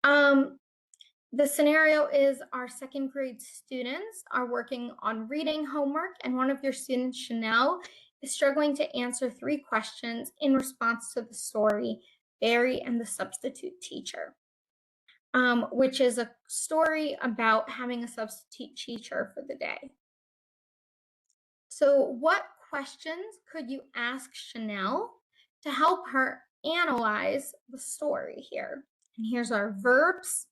The scenario is our second grade students are working on reading homework, and one of your students, Chanel, is struggling to answer 3 questions in response to the story, Barry and the Substitute Teacher, which is a story about having a substitute teacher for the day. So what questions could you ask Chanel to help her analyze the story here? And here's our verbs.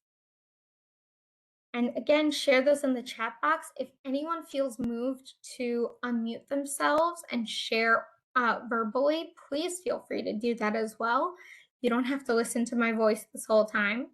And again, share those in the chat box. If anyone feels moved to unmute themselves and share verbally, please feel free to do that as well. You don't have to listen to my voice this whole time.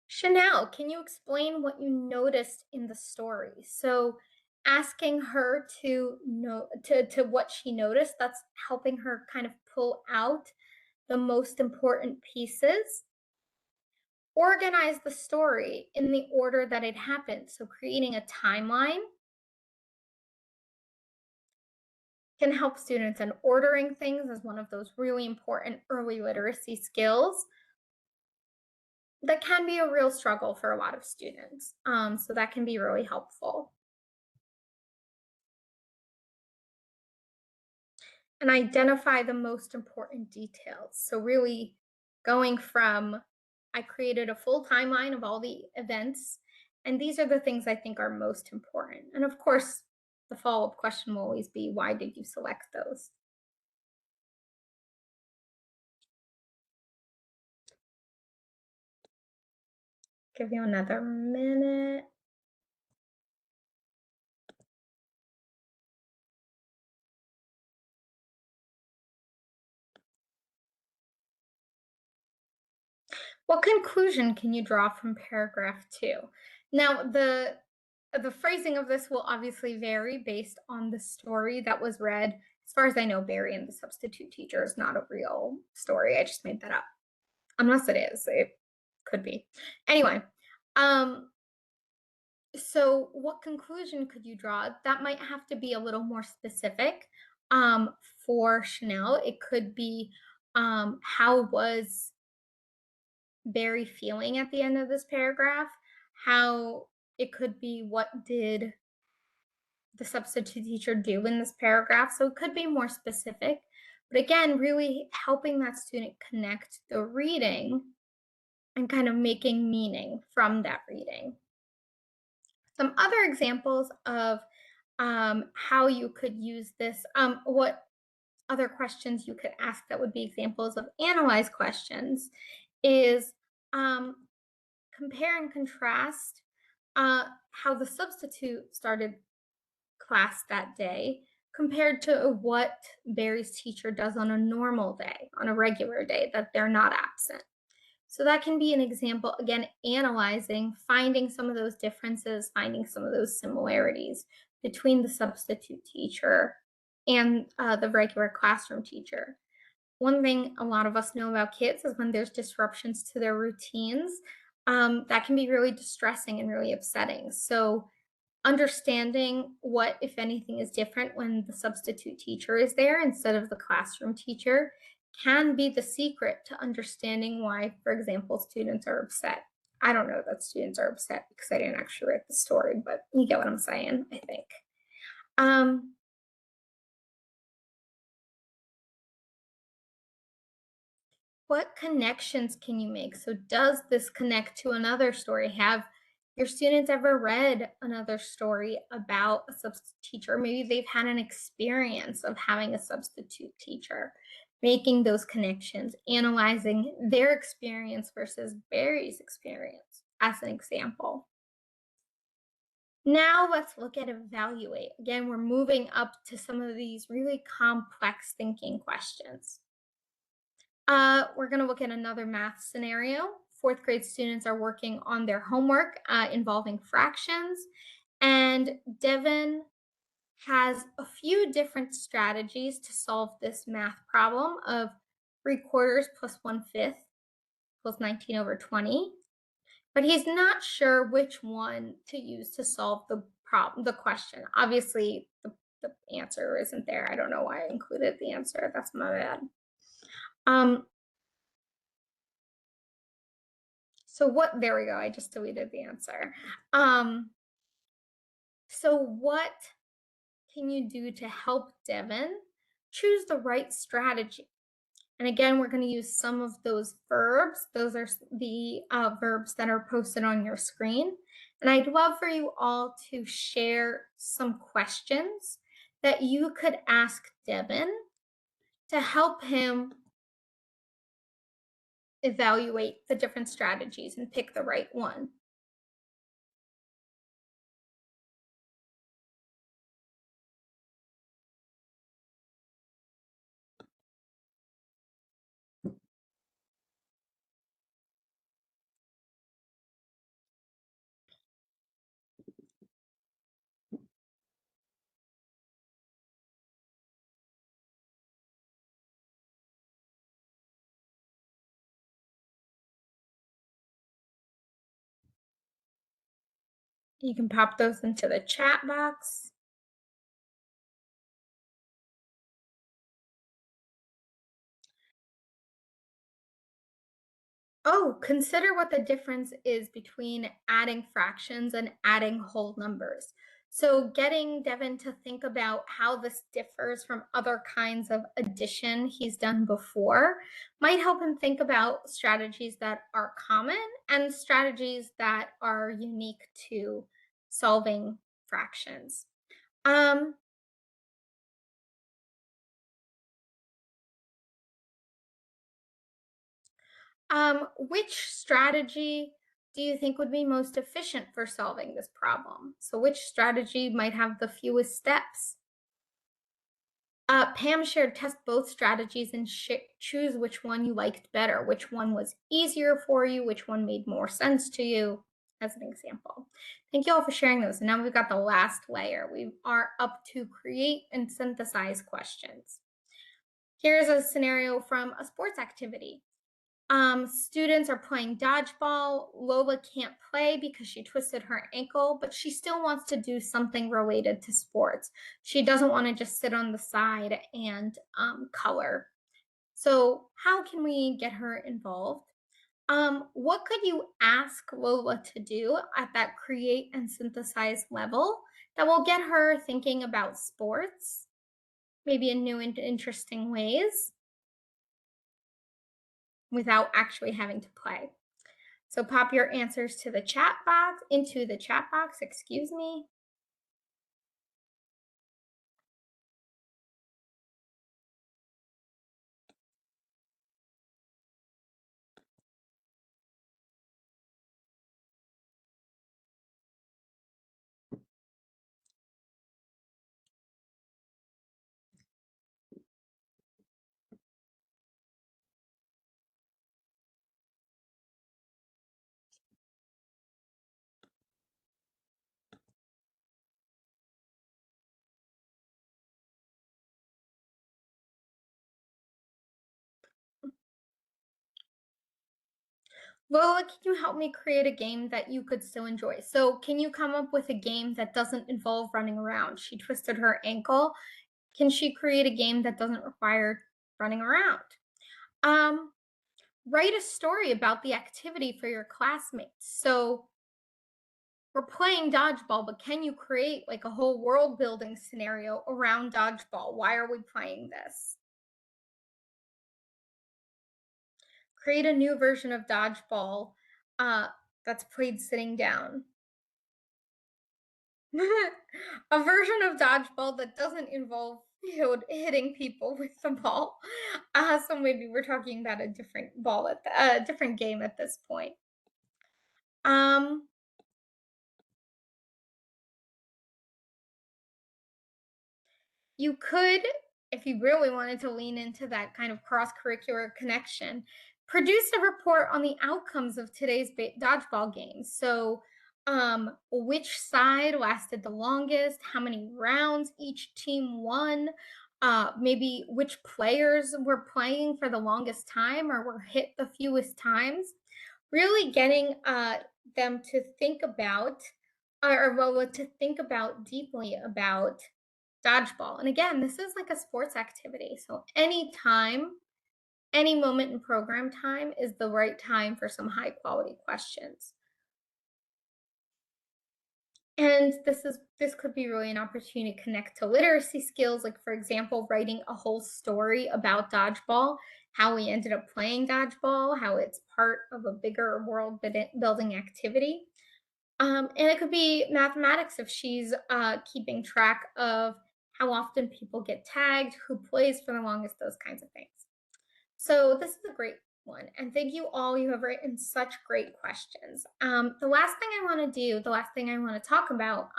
Chanel, can you explain what you noticed in the story? So asking her to what she noticed, that's helping her kind of pull out the most important pieces. Organize the story in the order that it happened. So creating a timeline can help students, and ordering things is one of those really important early literacy skills that can be a real struggle for a lot of students. So that can be really helpful. And identify the most important details. So really going from, I created a full timeline of all the events, and these are the things I think are most important. And of course, the follow-up question will always be, why did you select those? Give you another minute. What conclusion can you draw from paragraph 2? Now, the phrasing of this will obviously vary based on the story that was read. As far as I know, Barry and the substitute teacher is not a real story. I just made that up. Unless it is, it could be. Anyway, so what conclusion could you draw? That might have to be a little more specific. For Chanel, it could be, how was Barry feeling at the end of this paragraph? How it could be, what did the substitute teacher do in this paragraph? So it could be more specific, but again, really helping that student connect the reading and kind of making meaning from that reading. Some other examples of how you could use this, what other questions you could ask that would be examples of analyze questions is compare and contrast how the substitute started class that day compared to what Barry's teacher does on a normal day, on a regular day that they're not absent. So that can be an example, again, analyzing, finding some of those differences, finding some of those similarities between the substitute teacher and the regular classroom teacher. One thing a lot of us know about kids is when there's disruptions to their routines, that can be really distressing and really upsetting. So understanding what, if anything, is different when the substitute teacher is there instead of the classroom teacher can be the secret to understanding why, for example, students are upset. I don't know that students are upset because I didn't actually write the story, but you get what I'm saying, I think. What connections can you make? So does this connect to another story? Have your students ever read another story about a substitute teacher? Maybe they've had an experience of having a substitute teacher, making those connections, analyzing their experience versus Barry's experience as an example. Now let's look at evaluate. Again, we're moving up to some of these really complex thinking questions. We're going to look at another math scenario. Fourth grade students are working on their homework involving fractions, and Devin has a few different strategies to solve this math problem of 3/4 plus 1/5 equals 19/20, but he's not sure which one to use to solve the problem, the question. Obviously, the answer isn't there. I don't know why I included the answer. That's my bad. There we go. I just deleted the answer. So what can you do to help Devin choose the right strategy? And again, we're going to use some of those verbs. Those are the verbs that are posted on your screen. And I'd love for you all to share some questions that you could ask Devin to help him evaluate the different strategies and pick the right one. You can pop those into the chat box. Oh, consider what the difference is between adding fractions and adding whole numbers. So getting Devin to think about how this differs from other kinds of addition he's done before might help him think about strategies that are common and strategies that are unique to solving fractions. Which strategy do you think would be most efficient for solving this problem? So which strategy might have the fewest steps? Pam shared test both strategies and choose which one you liked better, which one was easier for you, which one made more sense to you. as an example. Thank you all for sharing those. And now we've got the last layer. We are up to create and synthesize questions. Here's a scenario from a sports activity. Students are playing dodgeball. Lola can't play because she twisted her ankle, but she still wants to do something related to sports. She doesn't want to just sit on the side and color. So how can we get her involved? What could you ask Lola to do at that create and synthesize level that will get her thinking about sports, maybe in new and interesting ways, without actually having to play? So pop your answers to the chat box, excuse me. Lola, can you help me create a game that you could still enjoy? So can you come up with a game that doesn't involve running around? She twisted her ankle. Can she create a game that doesn't require running around? Write a story about the activity for your classmates. So we're playing dodgeball, but can you create like a whole world building scenario around dodgeball? Why are we playing this? Create a new version of dodgeball that's played sitting down. A version of dodgeball that doesn't involve hitting people with the ball. So maybe we're talking about a different ball at a different game at this point. You could, if you really wanted to lean into that kind of cross-curricular connection, produce a report on the outcomes of today's dodgeball games. So which side lasted the longest, how many rounds each team won, maybe which players were playing for the longest time or were hit the fewest times. Really getting them to think about, to think about deeply about dodgeball. And again, this is like a sports activity. So any time, any moment in program time is the right time for some high quality questions. And this could be really an opportunity to connect to literacy skills, like for example, writing a whole story about dodgeball, how we ended up playing dodgeball, how it's part of a bigger world building activity. And it could be mathematics if she's keeping track of how often people get tagged, who plays for the longest, those kinds of things. So this is a great one. And thank you all. You have written such great questions. The last thing I want to do, the last thing I want to talk about,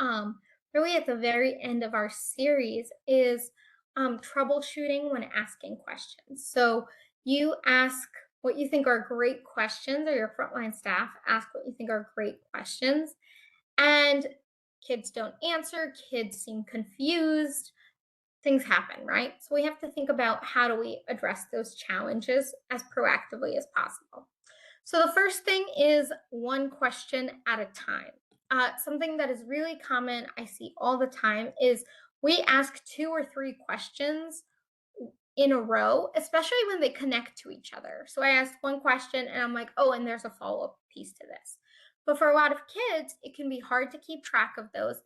really at the very end of our series is troubleshooting when asking questions. So you ask what you think are great questions, or your frontline staff ask what you think are great questions. And kids don't answer, kids seem confused, things happen, right? So we have to think about how do we address those challenges as proactively as possible. So the first thing is one question at a time. Something that is really common, I see all the time, is we ask 2 or 3 questions in a row, especially when they connect to each other. So I asked one question and I'm like, oh, and there's a follow-up piece to this. But for a lot of kids, it can be hard to keep track of those.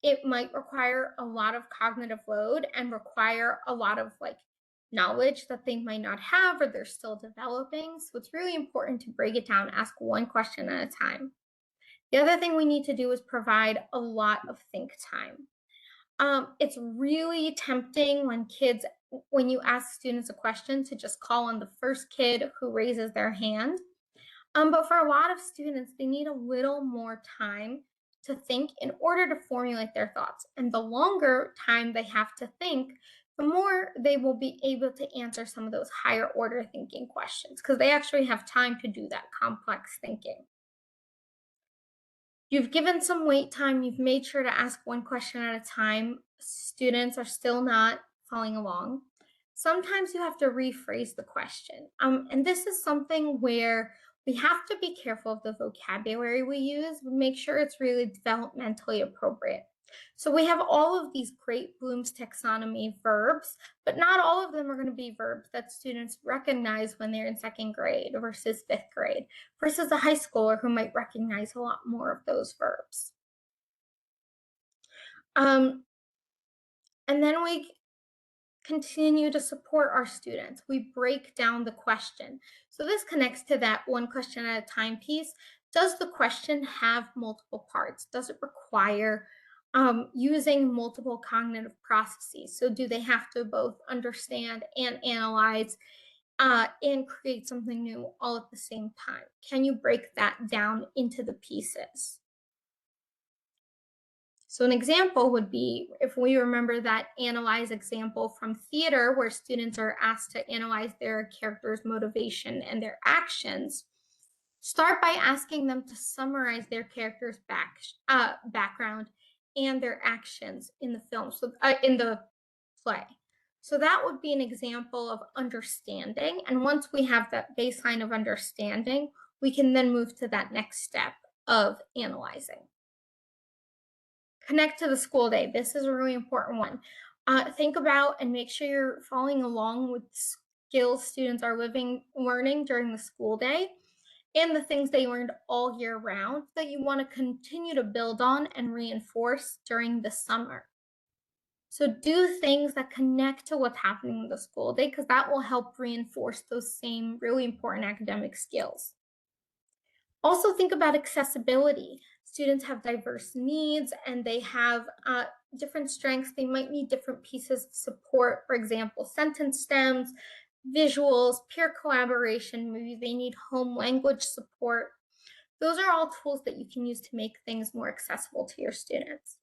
It might require a lot of cognitive load and require a lot of like knowledge that they might not have or they're still developing. So it's really important to break it down, ask one question at a time. The other thing we need to do is provide a lot of think time. It's really tempting when you ask students a question to just call on the first kid who raises their hand. But for a lot of students, they need a little more time to think in order to formulate their thoughts. And the longer time they have to think, the more they will be able to answer some of those higher order thinking questions because they actually have time to do that complex thinking. You've given some wait time. You've made sure to ask one question at a time. Students are still not following along. Sometimes you have to rephrase the question. And this is something where we have to be careful of the vocabulary we use, make sure it's really developmentally appropriate. So we have all of these great Bloom's taxonomy verbs, but not all of them are going to be verbs that students recognize when they're in second grade versus fifth grade, versus a high schooler who might recognize a lot more of those verbs. And then we continue to support our students. We break down the question. So this connects to that one question at a time piece. Does the question have multiple parts? Does it require using multiple cognitive processes? So do they have to both understand and analyze and create something new all at the same time? Can you break that down into the pieces? So an example would be, if we remember that analyze example from theater, where students are asked to analyze their character's motivation and their actions, start by asking them to summarize their character's background and their actions in the film, so in the play. So that would be an example of understanding. And once we have that baseline of understanding, we can then move to that next step of analyzing. Connect to the school day. This is a really important one. Think about and make sure you're following along with skills students are learning during the school day and the things they learned all year round that you want to continue to build on and reinforce during the summer. So do things that connect to what's happening in the school day, because that will help reinforce those same really important academic skills. Also think about accessibility. Students have diverse needs and they have different strengths. They might need different pieces of support, for example, sentence stems, visuals, peer collaboration, maybe they need home language support. Those are all tools that you can use to make things more accessible to your students.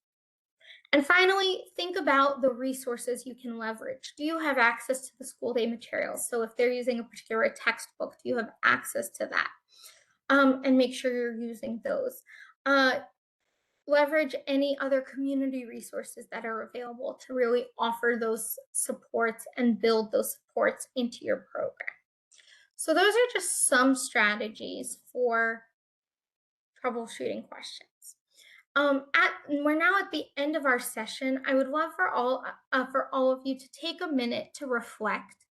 And finally, think about the resources you can leverage. Do you have access to the school day materials? So if they're using a particular textbook, do you have access to that? And make sure you're using those. Leverage any other community resources that are available to really offer those supports and build those supports into your program. So those are just some strategies for troubleshooting questions. We're now at the end of our session. I would love for all of you to take a minute to reflect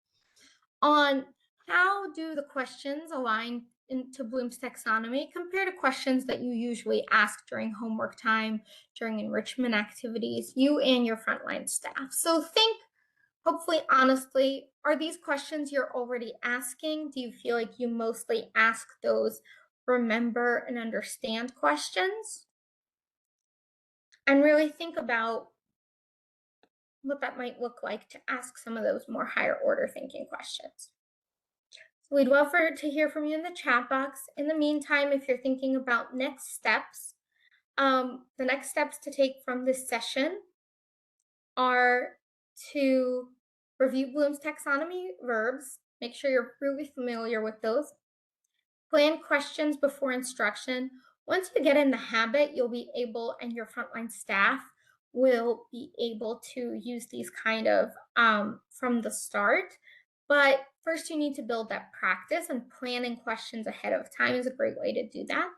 on how do the questions align into Bloom's taxonomy compared to questions that you usually ask during homework time, during enrichment activities, you and your frontline staff. So think, hopefully honestly, are these questions you're already asking? Do you feel like you mostly ask those remember and understand questions? And really think about what that might look like to ask some of those more higher order thinking questions. So we'd love to hear from you in the chat box. In the meantime, if you're thinking about next steps, the next steps to take from this session are to review Bloom's taxonomy verbs, make sure you're really familiar with those, plan questions before instruction. Once you get in the habit, you'll be able, and your frontline staff will be able to use these kind of from the start. But first you need to build that practice, and planning questions ahead of time is a great way to do that.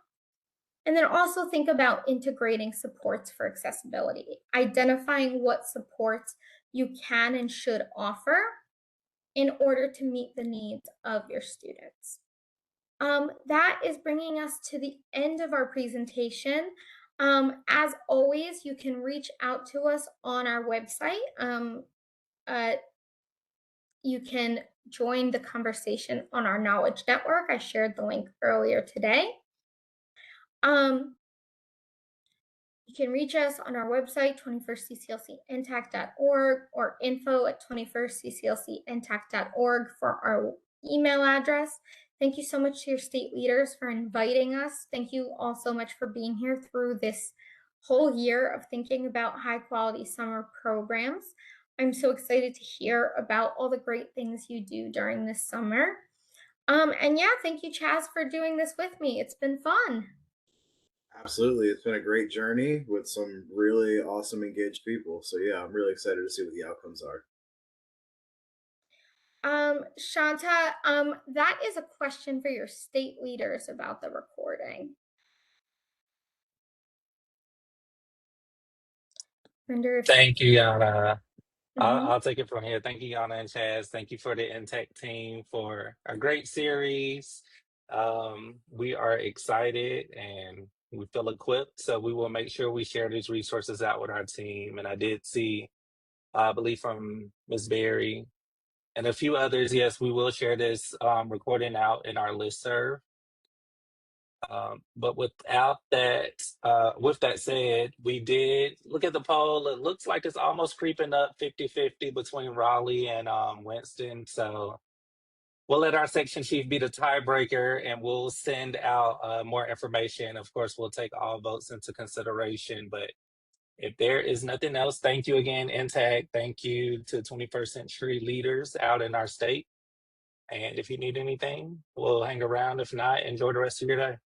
And then also think about integrating supports for accessibility, identifying what supports you can and should offer in order to meet the needs of your students. That is bringing us to the end of our presentation. As always, you can reach out to us on our website. You can join the conversation on our Knowledge Network. I shared the link earlier today. You can reach us on our website, 21stcclcntac.org, or info@21stcclcntac.org for our email address. Thank you so much to your state leaders for inviting us. Thank you all so much for being here through this whole year of thinking about high quality summer programs. I'm so excited to hear about all the great things you do during this summer. And yeah, thank you, Chaz, for doing this with me. It's been fun. Absolutely. It's been a great journey with some really awesome engaged people. So yeah, I'm really excited to see what the outcomes are. Shanta, that is a question for your state leaders about the recording. Wonder if Thank you, Yana. Mhm. I'll take it from here. Thank you, Yana and Chaz. Thank you for the Intech team for a great series. We are excited and we feel equipped, so we will make sure we share these resources out with our team. And I did see, I believe from Ms. Berry and a few others, yes, we will share this recording out in our listserv. But with that said, we did look at the poll. It looks like it's almost creeping up 50-50 between Raleigh and Winston. So we'll let our section chief be the tiebreaker and we'll send out more information. Of course, we'll take all votes into consideration. But if there is nothing else, thank you again, Intag. Thank you to 21st Century leaders out in our state. And if you need anything, we'll hang around. If not, enjoy the rest of your day.